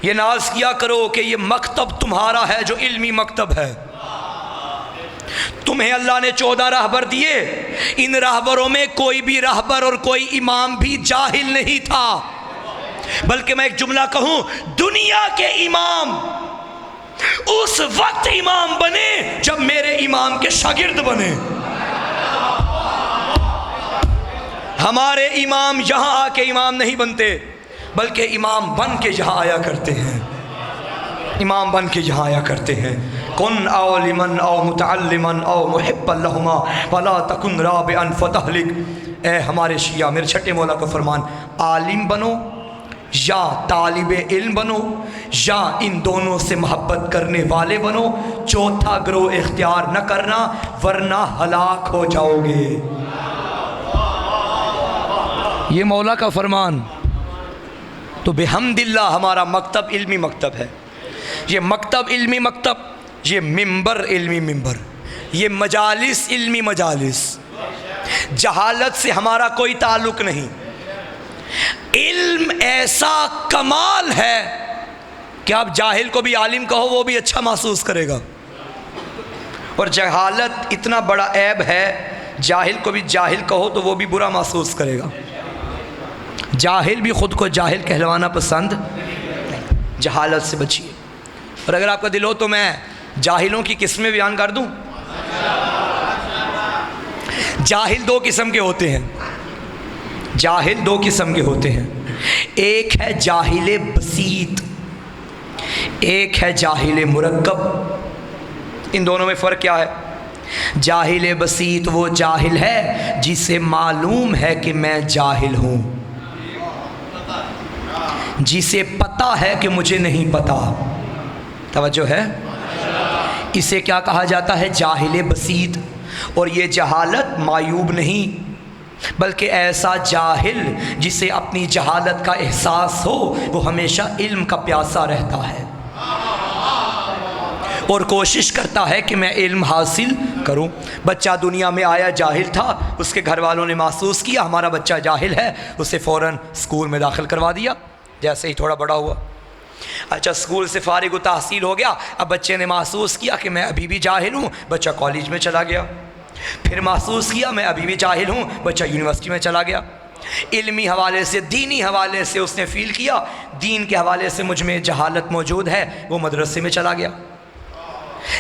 ये नाज़ किया करो कि ये मकतब तुम्हारा है जो इल्मी मकतब है। तुम्हें अल्लाह ने 14 रहबर दिए, इन रहबरों में कोई भी रहबर और कोई इमाम भी जाहिल नहीं था, बल्कि मैं एक जुमला कहूं, दुनिया के इमाम उस वक्त इमाम बने जब मेरे इमाम के शागिर्द बने। हमारे इमाम यहाँ आके इमाम नहीं बनते, बल्कि इमाम बन के यहाँ आया करते हैं, इमाम बन के यहाँ आया करते हैं। कुन औ लिमन औ मुतअल्लिमन औ मुहिब्बन लहुमा वला तकुन राबिअन फतहलिक। ए हमारे शिया, मेरे छठे मौला का फरमान, आलिम बनो या तालिबे इल्म बनो या इन दोनों से मोहब्बत करने वाले बनो, चौथा ग्रोह इख्तियार न करना वरना हलाक हो जाओगे। ये मौला का फरमान। तो बेहम्दिल्लाह हमारा मकतब इल्मी मकतब है। ये मकतब इल्मी मकतब, ये मिंबर इल्मी मिंबर, ये मजालिस इल्मी मजालिस। जहालत से हमारा कोई ताल्लुक़ नहीं। इल्म ऐसा कमाल है कि आप जाहिल को भी आलिम कहो वो भी अच्छा महसूस करेगा, और जहालत इतना बड़ा ऐब है, जाहिल को भी जाहिल कहो तो वो भी बुरा महसूस करेगा। जाहिल भी ख़ुद को जाहिल कहलवाना पसंद नहीं। जहालत से बचिए। और अगर आपका दिल हो तो मैं जाहिलों की किस्में बयान कर दूं। जाहिल दो किस्म के होते हैं, जाहिल दो किस्म के होते हैं। एक है जाहिल बसीत, एक है जाहिल मुरक्कब। इन दोनों में फ़र्क क्या है? जाहिल बसीत वो जाहिल है जिसे मालूम है कि मैं जाहिल हूँ। जिसे पता है कि मुझे नहीं पता। तवज्जो है। इसे क्या कहा जाता है? जाहिल बसीत। और ये जहालत मायूब नहीं, बल्कि ऐसा जाहिल जिसे अपनी जहालत का एहसास हो, वो हमेशा इल्म का प्यासा रहता है और कोशिश करता है कि मैं इल्म हासिल करूं। बच्चा दुनिया में आया जाहिल था, उसके घर वालों ने महसूस किया हमारा बच्चा जाहिल है, उसे फ़ौरन स्कूल में दाखिल करवा दिया। जैसे ही थोड़ा बड़ा हुआ, अच्छा स्कूल से फारिग तहसील हो गया, अब बच्चे ने महसूस किया कि मैं अभी भी जाहिल हूँ, बच्चा कॉलेज में चला गया। फिर महसूस किया मैं अभी भी जाहिल हूँ, बच्चा यूनिवर्सिटी में चला गया। इल्मी हवाले से, दीनी हवाले से उसने फ़ील किया दीन के हवाले से मुझ में जहालत मौजूद है, वो मदरसे में चला गया।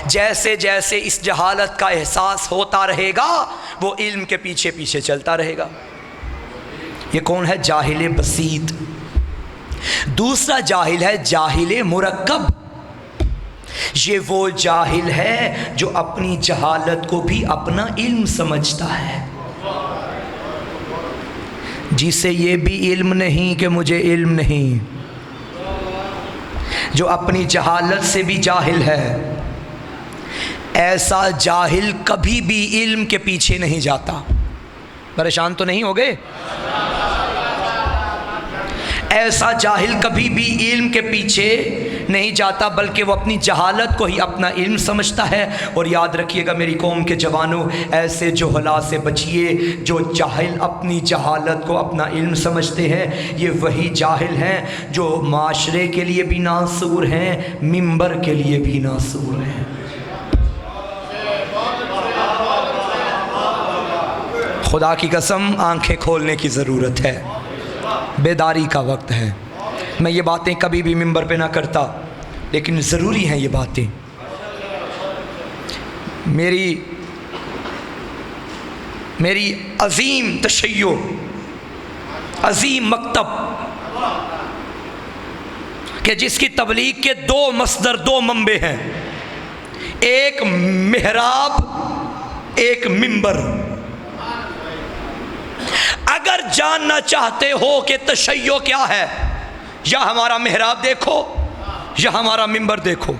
जैसे जैसे इस जहालत का एहसास होता रहेगा, वो इल्म के पीछे पीछे चलता रहेगा। ये कौन है? जाहिल बसीत। दूसरा जाहिल है जाहिल मुरक्कब। ये वो जाहिल है जो अपनी जहालत को भी अपना इल्म समझता है, जिसे ये भी इल्म नहीं कि मुझे इल्म नहीं, जो अपनी जहालत से भी जाहिल है। ऐसा जाहिल कभी भी इल्म के पीछे नहीं जाता। परेशान तो नहीं हो गए? ऐसा जाहिल कभी भी इल्म के पीछे नहीं जाता, बल्कि वो अपनी जहालत को ही अपना इल्म समझता है। और याद रखिएगा मेरी कौम के जवानों, ऐसे जोहला से बचिए जो जाहिल अपनी जहालत को अपना इल्म समझते हैं। ये वही जाहिल हैं जो माशरे के लिए भी नासूर हैं, मिंबर के लिए भी नासूर हैं। खुदा की कसम आंखें खोलने की ज़रूरत है, बेदारी का वक्त है। मैं ये बातें कभी भी मिंबर पे ना करता, लेकिन ज़रूरी हैं ये बातें। मेरी अजीम तशय्यो, अजीम मकतब कि जिसकी तबलीग के दो मसदर, दो मंबे हैं, एक मेहराब, एक मिंबर। अगर जानना चाहते हो कि तशय्यो क्या है, या हमारा मेहराब देखो या हमारा मिंबर देखो।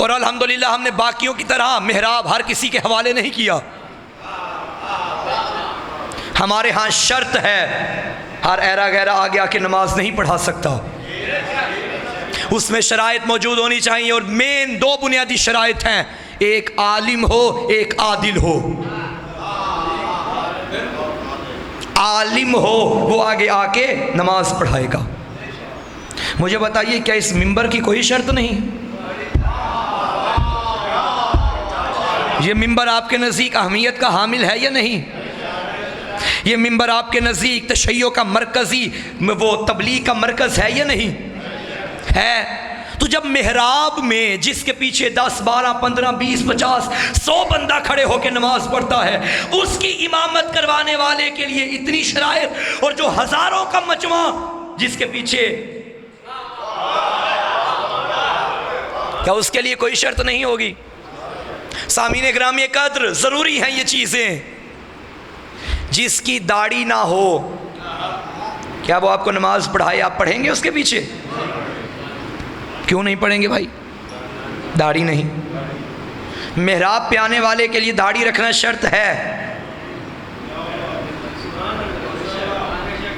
और अल्हम्दुलिल्लाह हमने बाकियों की तरह मेहराब हर किसी के हवाले नहीं किया। हमारे यहाँ शर्त है, हर ऐरा गैरा आगे आके नमाज नहीं पढ़ा सकता। उसमें शराइत मौजूद होनी चाहिए, और मेन दो बुनियादी शराइत हैं, एक आलिम हो, एक आदिल हो। आलिम हो वो आगे आके नमाज पढ़ाएगा। मुझे बताइए क्या इस मिंबर की कोई शर्त नहीं? ये मिंबर आपके नज़दीक अहमियत का हामिल है या नहीं? ये मिंबर आपके नज़दीक तशय्यो का मरकज़ी, वो तबलीग का मरकज़ है या नहीं है? तो जब मेहराब में जिसके पीछे 10, 12, 15, 20, 50, 100 बंदा खड़े होकर नमाज पढ़ता है, उसकी इमामत करवाने वाले के लिए इतनी शराइत, और जो हज़ारों का मजमा जिसके पीछे, क्या उसके लिए कोई शर्त नहीं होगी? सामीने ग्रामी कद्र, ज़रूरी हैं ये चीज़ें। जिसकी दाढ़ी ना हो, क्या वो आपको नमाज पढ़ाए? आप पढ़ेंगे उसके पीछे? क्यों नहीं पढ़ेंगे भाई? दाढ़ी नहीं। मेहराब पे आने वाले के लिए दाढ़ी रखना शर्त है,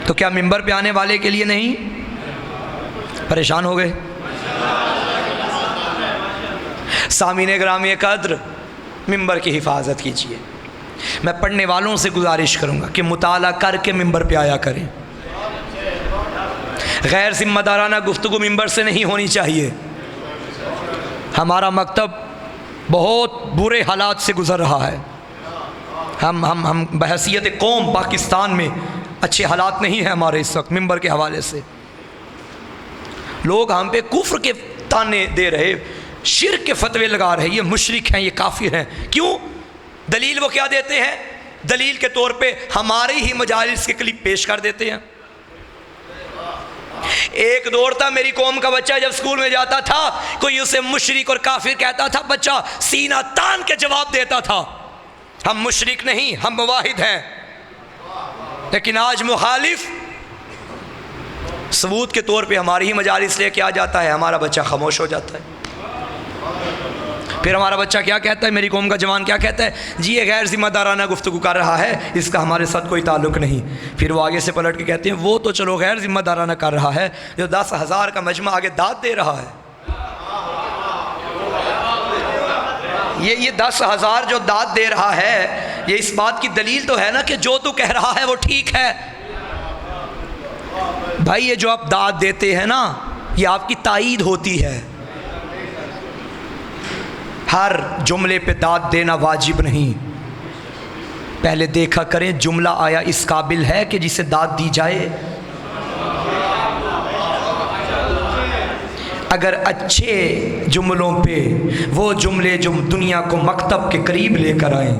तो क्या मिंबर पे आने वाले के लिए नहीं? परेशान हो गए? सामीने ग्रामी कद्र, मिंबर की हिफाजत कीजिए। मैं पढ़ने वालों से गुजारिश करूंगा कि मुताला करके मिंबर पे आया करें। गैर जिम्मेदाराना गुफ्तगू मिंबर से नहीं होनी चाहिए। हमारा मकतब बहुत बुरे हालात से गुज़र रहा है। हम बहैसियत कौम पाकिस्तान में अच्छे हालात नहीं हैं हमारे इस वक्त। मिंबर के हवाले से लोग हम पे कुफ्र के ताने दे रहे, शिर्क के फतवे लगा रहे, ये मुशरिक हैं, ये काफिर हैं। क्यों? दलील वो क्या देते हैं? दलील के तौर पे हमारे ही मजालिस के क्लिप पेश कर देते हैं। एक दौर था, मेरी कौम का बच्चा जब स्कूल में जाता था, कोई उसे मुशरिक और काफिर कहता था, बच्चा सीना तान के जवाब देता था, हम मुशरिक नहीं, हम मुवाहिद हैं। लेकिन आज मुखालिफ सबूत के तौर पे हमारी ही मजालिस लेके आ जाता है, हमारा बच्चा खामोश हो जाता है। फिर हमारा बच्चा क्या कहता है, मेरी कौम का जवान क्या कहता है, जी ये गैर जिम्मेदाराना गुफ्तगू कर रहा है, इसका हमारे साथ कोई ताल्लुक़ नहीं। फिर वो आगे से पलट के कहते हैं वो तो चलो गैर जिम्मेदाराना कर रहा है, जो 10,000 का मजमा आगे दाद दे रहा है, ये 10,000 जो दाद दे रहा है, ये इस बात की दलील तो है ना कि जो तू कह रहा है वो ठीक है। भाई ये जो आप दाद देते हैं ना, ये आपकी ताईद होती है। हर जुमले पे दाद देना वाजिब नहीं, पहले देखा करें जुमला आया इस काबिल है कि जिसे दाद दी जाए। अगर अच्छे जुमलों पे, वो जुमले जो दुनिया को मकतब के करीब लेकर आए,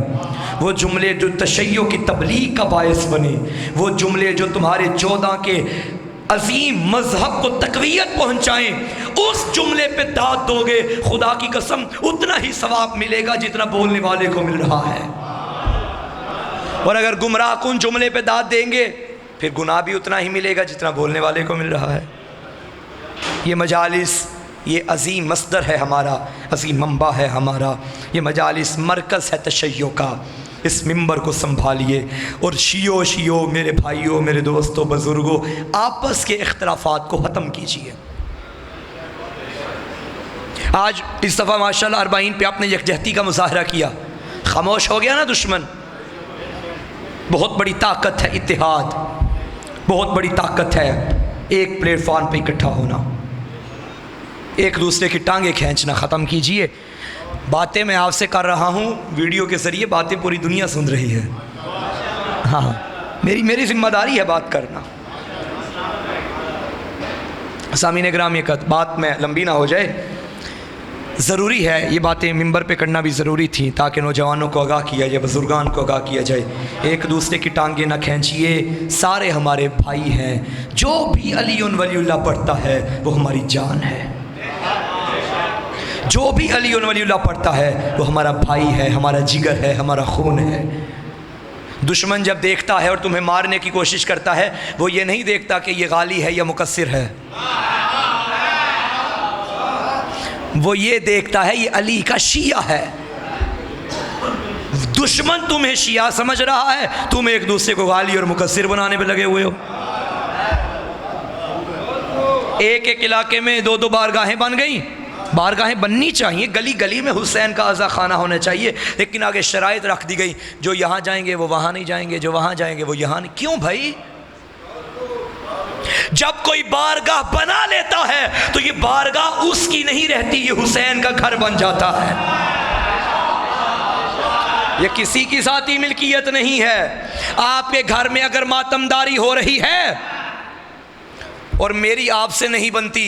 वो जुमले जो तशय्यो की तबलीग का बायस बने, वो जुमले जो तुम्हारे 14 के अजीम मजहब को तकवीयत पहुँचाएँ, उस जुमले पे दाद दोगे, खुदा की कसम उतना ही सवाब मिलेगा जितना बोलने वाले को मिल रहा है। और अगर गुमराह कुन जुमले पे दाद देंगे, फिर गुनाह भी उतना ही मिलेगा जितना बोलने वाले को मिल रहा है। ये मजालिस, ये अजीम मस्दर है हमारा, अजीम मंबा है हमारा। ये मजालिस मरकज़ है तशय्यो का। इस मिंबर को संभालिए। और शियो मेरे भाइयों, मेरे दोस्तों, बुज़ुर्गों, आपस के इख्तिलाफ़ात को ख़त्म कीजिए। आज इस दफ़ा माशाल्लाह 40 पे आपने यकजहती का मुज़ाहरा किया, खामोश हो गया ना दुश्मन। बहुत बड़ी ताकत है इत्तेहाद, बहुत बड़ी ताकत है एक प्लेटफॉर्म पे इकट्ठा होना, एक दूसरे की टांगे खींचना ख़त्म कीजिए। बातें मैं आपसे कर रहा हूँ, वीडियो के ज़रिए बातें पूरी दुनिया सुन रही है। हाँ, मेरी जिम्मेदारी है बात करना। सामीन ग्राम, ये बात में लंबी ना हो जाए, ज़रूरी है ये बातें मिंबर पे करना भी ज़रूरी थी, ताकि नौजवानों को आगाह किया जाए, बुज़ुर्गान को आगाह किया जाए। एक दूसरे की टांगे ना खींचिए, सारे हमारे भाई हैं। जो भी अलीउन वलीउल्लाह पढ़ता है वो हमारी जान है, जो भी अलीउन वलीउल्लाह पढ़ता है वो हमारा भाई है, हमारा जिगर है, हमारा खून है। दुश्मन जब देखता है और तुम्हें मारने की कोशिश करता है, वो ये नहीं देखता कि ये गाली है या मुकस्सिर है, वो ये देखता है ये अली का शिया है। दुश्मन तुम्हें शिया समझ रहा है, तुम एक दूसरे को गाली और मुकस्सिर बनाने पे लगे हुए हो। एक एक इलाके में 2-2 बारगाहें बन गई। बारगाहें बननी चाहिए, गली गली में हुसैन का आज़ा खाना होना चाहिए, लेकिन आगे शराइत रख दी गई, जो यहाँ जाएंगे वो वहाँ नहीं जाएंगे, जो वहाँ जाएंगे वो यहाँ नहीं। क्यों भाई? जब कोई बारगाह बना लेता है तो ये बारगाह उसकी नहीं रहती, ये हुसैन का घर बन जाता है। ये किसी की ज़ाती मिल्कियत नहीं है। आपके घर में अगर मातमदारी हो रही है और मेरी आपसे नहीं बनती,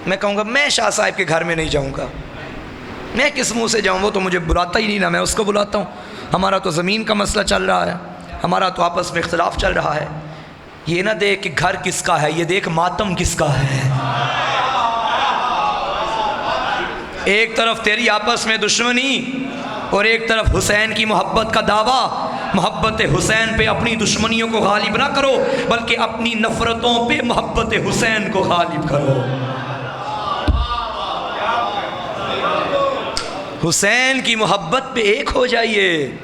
मैं कहूँगा मैं शाह साहब के घर में नहीं जाऊँगा। मैं किस मुँह से जाऊँ? वो तो मुझे बुलाता ही नहीं ना मैं उसको बुलाता हूँ। हमारा तो ज़मीन का मसला चल रहा है, हमारा तो आपस में इख्तिलाफ चल रहा है। ये ना देख कि घर किसका है, ये देख मातम किसका है। एक तरफ तेरी आपस में दुश्मनी और एक तरफ हुसैन की मोहब्बत का दावा। मोहब्बत हुसैन पे अपनी दुश्मनियों को गालिब ना करो, बल्कि अपनी नफ़रतों पे मोहब्बत हुसैन को गालिब करो। हुसैन की मोहब्बत पे एक हो जाइए।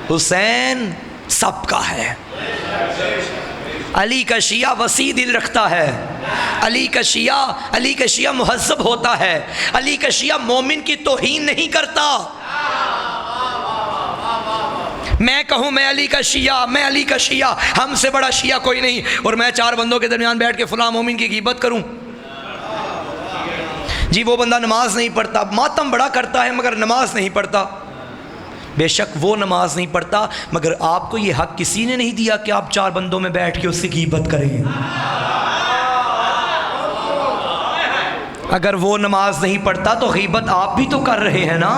हुसैन सबका है। अली का शिया वसी दिल रखता है, अली का शिया मुहज़्ज़ब होता है, अली का शिया मोमिन की तौहीन नहीं करता। मैं कहूँ मैं अली का शिया, हमसे बड़ा शिया कोई नहीं, और मैं 4 बंदों के दरमियान बैठ के फलां मोमिन की ग़ीबत करूँ, जी वो बंदा नमाज नहीं पढ़ता, मातम बड़ा करता है मगर नमाज नहीं पढ़ता। बेशक वो नमाज नहीं पढ़ता, मगर आपको ये हक किसी ने नहीं दिया कि आप 4 बंदों में बैठ के उससे ग़ीबत करें। अगर वो नमाज नहीं पढ़ता तो ग़ीबत आप भी तो कर रहे हैं ना।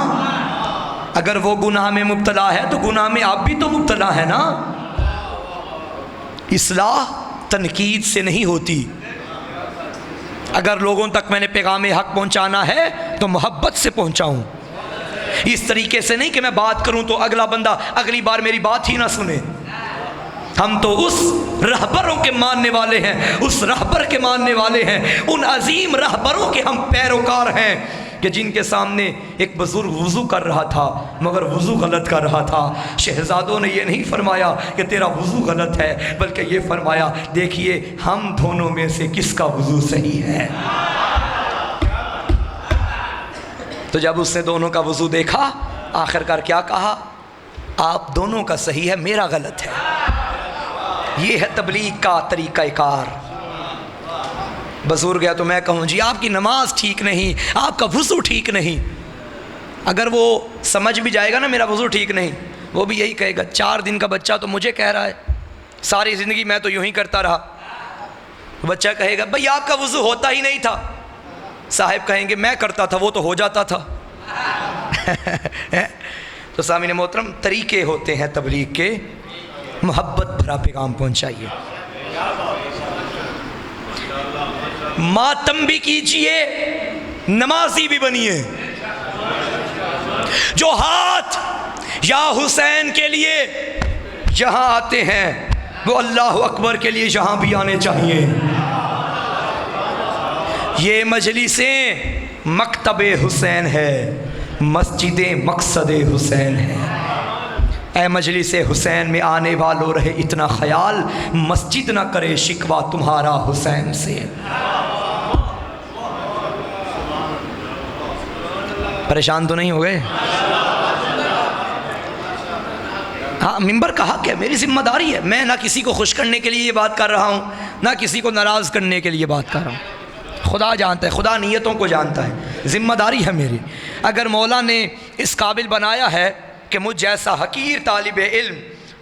अगर वो गुनाह में मुब्तला है तो गुनाह में आप भी तो मुब्तला है ना। इस्लाह तनकीद से नहीं होती। अगर लोगों तक मैंने पैगाम हक पहुंचाना है तो मोहब्बत से पहुंचाऊं, इस तरीके से नहीं कि मैं बात करूं तो अगला बंदा अगली बार मेरी बात ही ना सुने। हम तो उस रहबरों के मानने वाले हैं, उस रहबर के मानने वाले हैं, उन अजीम रहबरों के हम पैरोकार हैं कि जिनके सामने एक बुजुर्ग वज़ू कर रहा था मगर वज़ू गलत कर रहा था। शहज़ादों ने ये नहीं फरमाया कि तेरा वज़ू गलत है, बल्कि ये फरमाया देखिए हम दोनों में से किसका वज़ू सही है। तो जब उसने दोनों का वज़ू देखा, आखिरकार क्या कहा, आप दोनों का सही है, मेरा गलत है। ये है तबलीग का तरीक़ाकार। बुजुर्ग है तो मैं कहूँ जी आपकी नमाज ठीक नहीं, आपका वज़ू ठीक नहीं। अगर वो समझ भी जाएगा ना मेरा वज़ू ठीक नहीं, वो भी यही कहेगा 4 दिन का बच्चा तो मुझे कह रहा है, सारी ज़िंदगी मैं तो यूँ ही करता रहा। बच्चा कहेगा भाई आपका वज़ू होता ही नहीं था। साहिब कहेंगे मैं करता था, वो तो हो जाता था। तो सामीन मोहतरम, तरीके होते हैं तबलीग के, मोहब्बत भरा पैगाम पहुँचाइए। मातम भी कीजिए, नमाजी भी बनिए। जो हाथ या हुसैन के लिए यहाँ आते हैं वो अल्लाह अकबर के लिए यहाँ भी आने चाहिए। ये मजलिसें मकतबे हुसैन है, मस्जिदें मकसदे हुसैन है। ए मजलिस हुसैन में आने वालों रहे इतना ख्याल, मस्जिद ना करे शिकवा तुम्हारा हुसैन से। परेशान तो नहीं हो गए? हाँ, मिंबर का हक है, मेरी जिम्मेदारी है। मैं ना किसी को खुश करने के लिए ये बात कर रहा हूँ, ना किसी को नाराज़ करने के लिए बात कर रहा हूँ। खुदा जानता है, खुदा नीयतों को जानता है, ज़िम्मेदारी है मेरी। अगर मौला ने इस काबिल बनाया है कि मुझ जैसा हकीर तालिब इल्म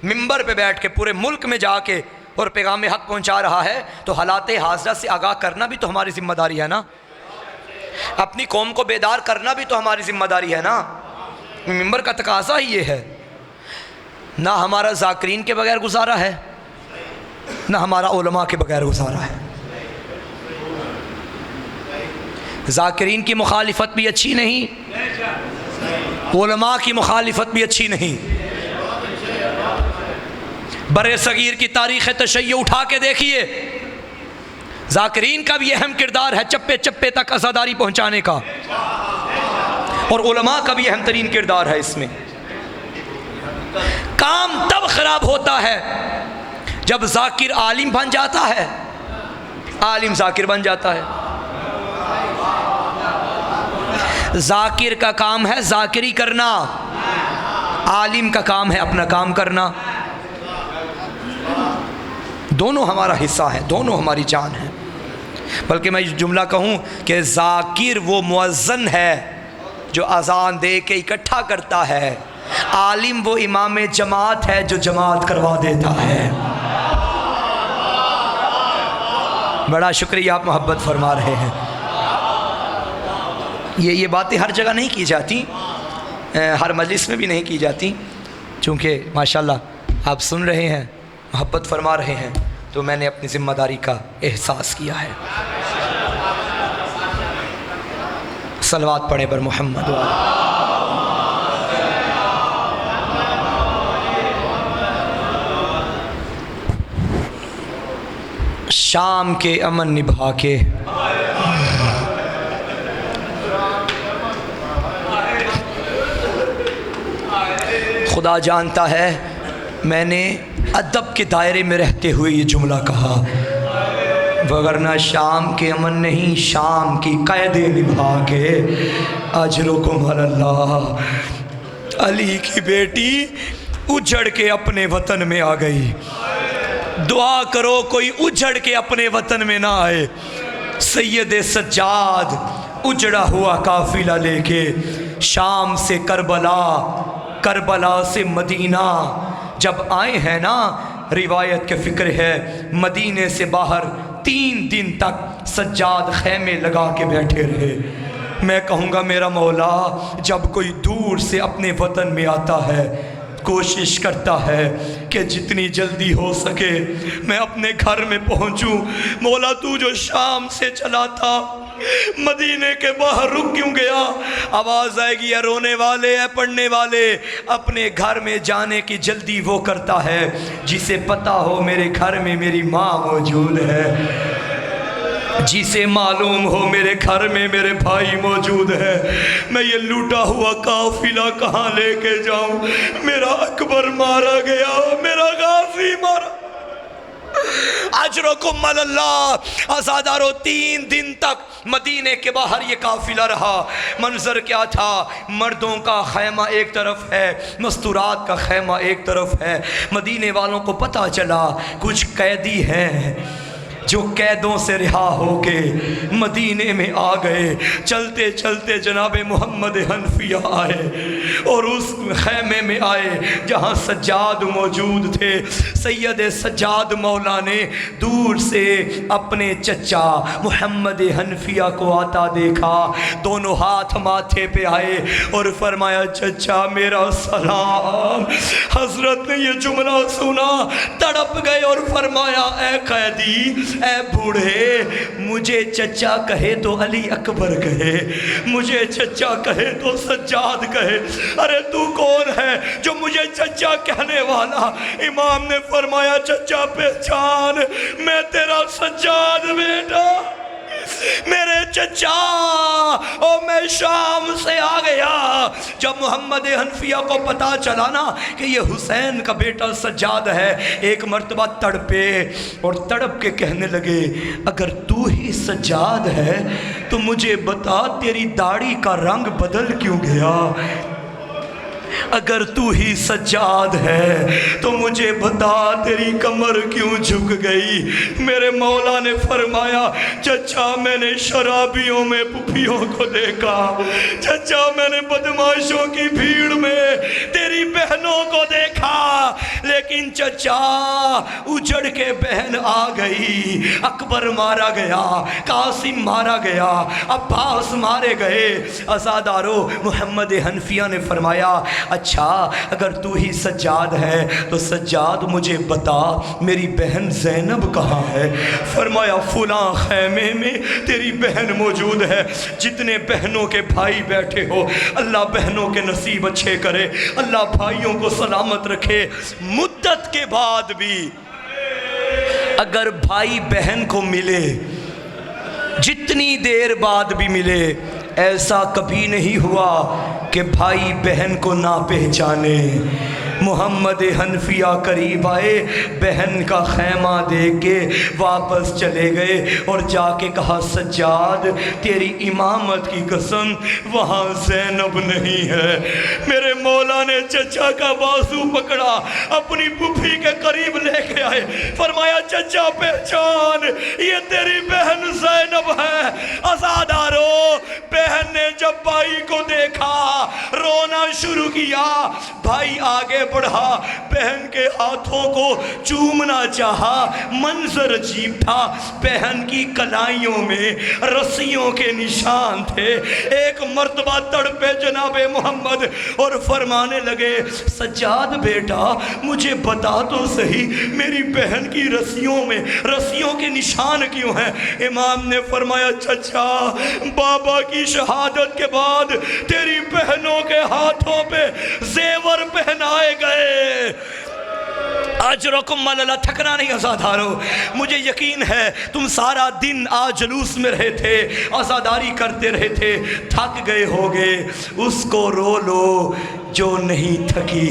मिंबर पे बैठ के पूरे मुल्क में जाके और पैगाम हक पहुँचा रहा है, तो हालात हाज़िरा से आगाह करना भी तो हमारी ज़िम्मेदारी है ना। अपनी कौम को बेदार करना भी तो हमारी ज़िम्मेदारी है ना। मिंबर का तकाज़ा ही ये है। ना हमारा ज़ाकिरीन के बगैर गुजारा है, ना हमारा उलमा के बगैर गुजारा है। ज़ाकिरीन की मुखालिफत भी अच्छी नहीं, उलमा की मुखालिफत भी अच्छी नहीं। बरे सगीर की तारीख़ तशय्युअ उठा के देखिए, ज़ाकिरीन का भी अहम किरदार है चप्पे चप्पे तक अज़ादारी पहुँचाने का, और उलमा का भी अहम तरीन किरदार है इसमें। काम तब ख़राब होता है जब ज़ाकिर आलिम बन जाता है, आलिम ज़ाकिर बन जाता है। ज़ाकिर का काम है ज़ाकिरी करना, आलिम का काम है अपना काम करना। दोनों हमारा हिस्सा है, दोनों हमारी जान है। बल्कि मैं जुमला कहूँ कि ज़ाकिर वो मुअज़्ज़न है जो अज़ान दे के इकट्ठा करता है, आलिम वो इमाम जमात है जो जमात करवा देता है। बड़ा शुक्रिया, आप मोहब्बत फरमा रहे हैं। ये बातें हर जगह नहीं की जाती, हर मजलिस में भी नहीं की जाती। चूँकि माशाल्लाह आप सुन रहे हैं, मोहब्बत फरमा रहे हैं, तो मैंने अपनी ज़िम्मेदारी का एहसास किया है। सलवात पढ़े बर मोहम्मद वाला। शाम के अमन निभा के खुदा जानता है मैंने अदब के दायरे में रहते हुए ये जुमला कहा, वगरना शाम के अमन नहीं, शाम की क़ैदे निभा के अजरुकुम अल्लाह। अली की बेटी उजड़ के अपने वतन में आ गई, दुआ करो कोई उजड़ के अपने वतन में ना आए। सैयद सज्जाद उजड़ा हुआ काफिला लेके शाम से करबला, करबला से मदीना जब आए हैं ना, रिवायत के फ़िक्र है मदीने से बाहर 3 दिन तक सज्जाद खैमे लगा के बैठे रहे। मैं कहूँगा मेरा मौला जब कोई दूर से अपने वतन में आता है, कोशिश करता है कि जितनी जल्दी हो सके मैं अपने घर में पहुँचूँ। मौला तू जो शाम से चला था मदीने के बाहर रुक क्यों गया? आवाज़ आएगी या रोने वाले या पढ़ने वाले। अपने घर में जाने की जल्दी वो करता है जिसे पता हो मेरे घर में मेरी माँ मौजूद है, जिसे मालूम हो मेरे घर में मेरे भाई मौजूद है। मैं ये लूटा हुआ काफिला कहाँ लेके जाऊं? मेरा अकबर मारा गया, मेरा गाजी मारा। अजरकुम अल्लाह। आज़ादारो 3 दिन तक मदीने के बाहर ये काफिला रहा। मंजर क्या था? मर्दों का खैमा एक तरफ है, मस्तूरात का खैमा एक तरफ है। मदीने वालों को पता चला कुछ कैदी हैं जो कैदों से रिहा होके मदीने में आ गए। चलते चलते जनाब मोहम्मद हनफिया आए और उस खैमे में आए जहाँ सज्जाद मौजूद थे। सैयद सज्जाद मौला ने दूर से अपने चचा मोहम्मद हनफिया को आता देखा, दोनों हाथ माथे पे आए और फरमाया, चचा मेरा सलाम। हजरत ने ये जुमला सुना, तड़प गए और फरमाया, ए कैदी, ऐ बूढ़े, मुझे चचा कहे तो अली अकबर कहे, मुझे चचा कहे तो सज्जाद कहे, अरे तू कौन है जो मुझे चचा कहने वाला? इमाम ने फरमाया, चचा पहचान, मैं तेरा सज्जाद बेटा, मेरे चचा। और मैं शाम से आ गया। जब मोहम्मद हनफिया को पता चला ना कि ये हुसैन का बेटा सज्जाद है, एक मर्तबा तड़पे और तड़प के कहने लगे, अगर तू ही सज्जाद है तो मुझे बता तेरी दाढ़ी का रंग बदल क्यों गया? अगर तू ही सज्जाद है तो मुझे बता तेरी कमर क्यों झुक गई? मेरे मौला ने फरमाया, चचा मैंने शराबियों में पुफियों को देखा, चचा मैंने बदमाशों की भीड़ में तेरी बहनों को देखा, लेकिन चचा उजड़ के बहन आ गई। अकबर मारा गया, कासिम मारा गया, अब्बास मारे गए। अज़ादारो मोहम्मद हनफिया ने फरमाया, अच्छा अगर तू ही सज्जाद है तो सज्जाद मुझे बता मेरी बहन ज़ैनब कहाँ है? फरमाया, फुलां खैमे में तेरी बहन मौजूद है। जितने बहनों के भाई बैठे हो, अल्लाह बहनों के नसीब अच्छे करे, अल्लाह भाइयों को सलामत रखे। मुद्दत के बाद भी अगर भाई बहन को मिले, जितनी देर बाद भी मिले, ऐसा कभी नहीं हुआ कि भाई बहन को ना पहचाने। मोहम्मद हनफिया करीब आए, बहन का खैमा देख के वापस चले गए और जाके कहा, सज्जाद तेरी इमामत की कसम वहाँ ज़ैनब नहीं है। मेरे मौला ने चचा का बाजू पकड़ा, अपनी पुफी के करीब लेके आए, फरमाया, चचा पहचान, ये तेरी बहन ज़ैनब है। आज़ादारो, बहन ने जब भाई को देखा रोना शुरू किया। भाई आगे बढ़ा, बहन के हाथों को चूमना चाहा। मंजर अजीब था, बहन की कलाइयों में रस्सियों के निशान थे। एक मर्तबा तड़पे जनाबे मोहम्मद और फरमाने लगे, सज्जाद बेटा मुझे बता तो सही मेरी बहन की रस्सियों में रस्सियों के निशान क्यों हैं? इमाम ने फरमाया, चचा बाबा की शहादत के बाद तेरी बहनों के हाथों पे जेवर पहनाए गए। आज रकम अल्लाह, थकना नहीं आज़ादारो। मुझे यकीन है तुम सारा दिन आज जुलूस में रहे थे, आज़ादारी करते रहे थे, थक गए होगे। उसको रो लो जो नहीं थकी,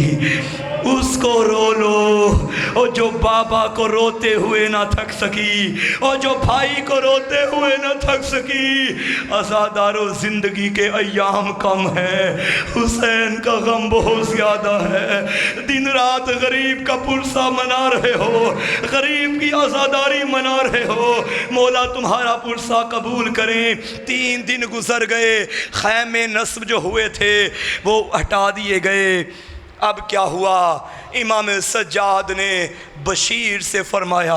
उसको रो लो और जो बाबा को रोते हुए ना थक सकी और जो भाई को रोते हुए ना थक सकी। आज़ादारो, ज़िंदगी के अय्याम कम है, हुसैन का गम बहुत ज़्यादा है। दिन रात गरीब का पुरसा मना रहे हो, गरीब की आज़ादारी मना रहे हो। मौला तुम्हारा पुरसा कबूल करें। 3 दिन गुजर गए, खैमे नस्ब जो हुए थे वो हटा दिए गए। अब क्या हुआ? इमाम सज्जाद ने बशीर से फरमाया,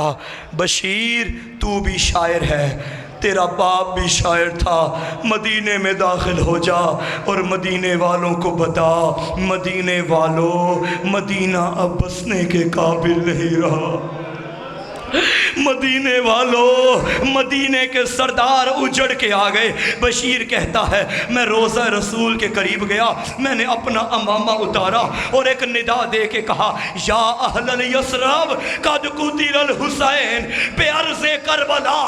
बशीर तू भी शायर है, तेरा बाप भी शायर था, मदीने में दाखिल हो जा और मदीने वालों को बता, मदीने वालों, मदीना अब बसने के काबिल नहीं रहा। मदीने वालों, मदीने के सरदार उजड़ के आ गए। बशीर कहता है मैं रोज़ा रसूल के करीब गया, मैंने अपना अमामा उतारा और एक निदा दे के कहा या अहलल यसरब कद कुतिल हुसैन बेअर्ज़े करबला,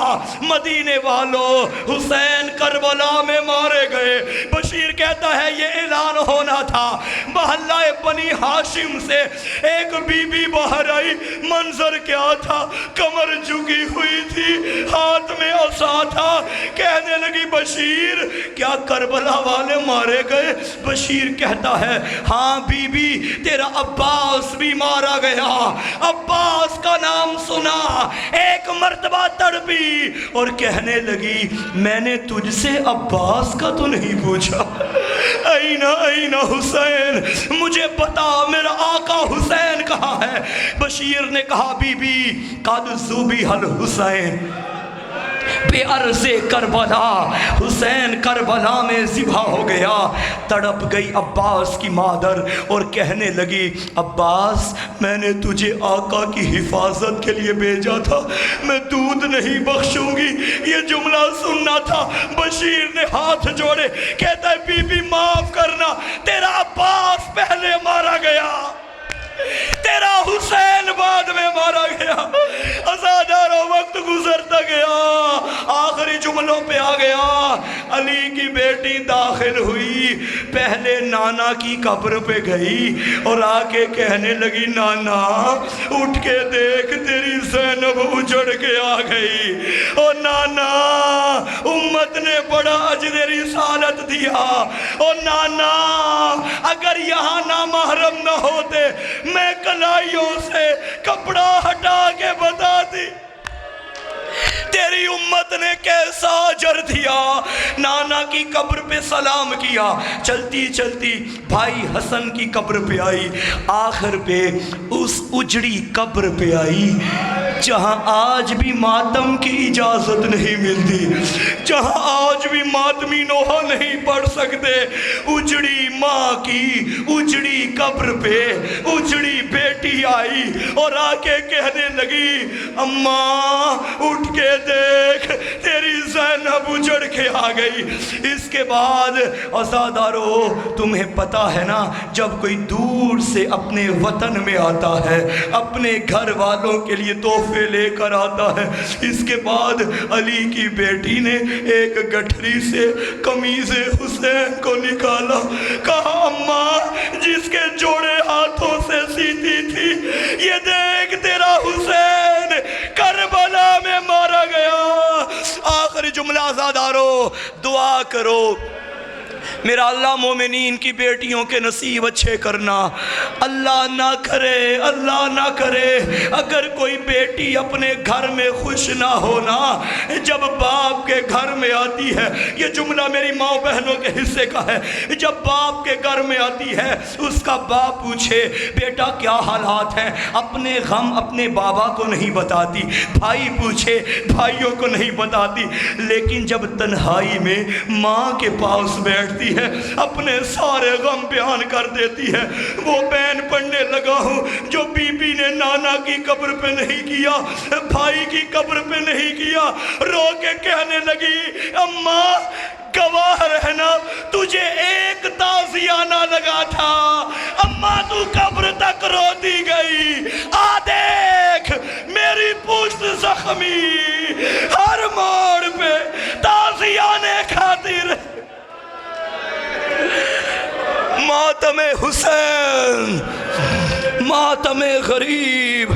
मदीने वालों हुसैन करबला में मारे गए। बशीर कहता है ये ऐलान होना था। मोहल्ला बनी हाशिम से एक बीबी बाहर आई। मंजर क्या था, कमर झुकी हुई थी, हाथ में असा था। कहने लगी बशीर क्या करबला वाले मारे गए? बशीर कहता है हाँ बीबी, तेरा अब्बास भी मारा गया। अब्बास का नाम सुना, एक मर्तबा तड़पी और कहने लगी मैंने तुझसे अब्बास का तो नहीं पूछा। ऐना ऐना हुसैन, मुझे बता मेरा आका हुसैन कहाँ है? बशीर ने कहा बीबी कद ज़ुबी हल हुसैन बेअर्ज़े करबला, हुसैन करबला में ज़िबा हो गया। तड़प गई अब्बास की मादर और कहने लगी अब्बास मैंने तुझे आका की हिफाजत के लिए भेजा था, मैं दूध नहीं बख्शूंगी, ये जुमला सुनना था। बशीर ने हाथ जोड़े, कहता है बीबी माफ करना, तेरा अब्बास पहले मारा गया, तेरा हुसैन बाद में मारा गया। हज़ारों वक्त गुजरता गया, आखिरी जुमलों पे आ गया। अली की बेटी दाखिल हुई, पहले नाना की कब्र पे गई और आके कहने लगी नाना उठ के देख तेरी ज़ैनब उजड़ के आ गई। और नाना उम्मत ने बड़ा अजर रिसालत दिया। और नाना अगर यहाँ ना महरम न होते मैं कलाइयों से कपड़ा हटा के बताती तेरी उम्मत ने कैसा अजर दिया। नाना की कब्र पे सलाम किया, चलती चलती भाई हसन की कब्र पे आई, आखिर पे उस उजड़ी कब्र पे आई जहां आज भी मातम की इजाजत नहीं मिलती, जहां आज भी मातमी नोहा नहीं पढ़ सकते। उजड़ी माँ की उजड़ी कब्र पे उजड़ी बेटी आई और आके कहने लगी अम्मा उठ के देख तेरी ज़ैनब उजड़ के आ गई। इसके बाद अज़ादारो तुम्हें पता है ना, जब कोई दूर से अपने वतन में आता है अपने घर वालों के लिए तोहफे लेकर आता है। इसके बाद अली की बेटी ने एक गठरी से कमीज़ हुसैन को निकाला, कहा अम्मा जिसके जोड़े हाथों से सीती थी ये देख तेरा हुसैन करबला में मारा गया। आखिरी जुमला आज़ादारो दुआ करो मेरा अल्लाह मोमिनीन की बेटियों के नसीब अच्छे करना। अल्लाह ना करे, अल्लाह ना करे अगर कोई बेटी अपने घर में खुश ना होना जब बाप के घर में आती है। ये जुमला मेरी माँ बहनों के हिस्से का है। जब बाप के घर में आती है उसका बाप पूछे बेटा क्या हालात हैं, अपने गम अपने बाबा को नहीं बताती, भाई पूछे भाइयों को नहीं बताती, लेकिन जब तन्हाई में माँ के पास बैठती है अपने सारे गम बयान कर देती है। वो बयान पढ़ने लगा हूँ जो बीबी ने नाना की कब्र पे नहीं किया, भाई की कब्र पे नहीं किया। रो के कहने लगी अम्मा गवाह रहना तुझे एक ताजियाना लगा था, अम्मा तू कब्र तक रोती गई। आ देख मेरी पुश्त जख्मी हर मोड़ पे ताजियाने खातिर मातमे हुसैन मातमे गरीब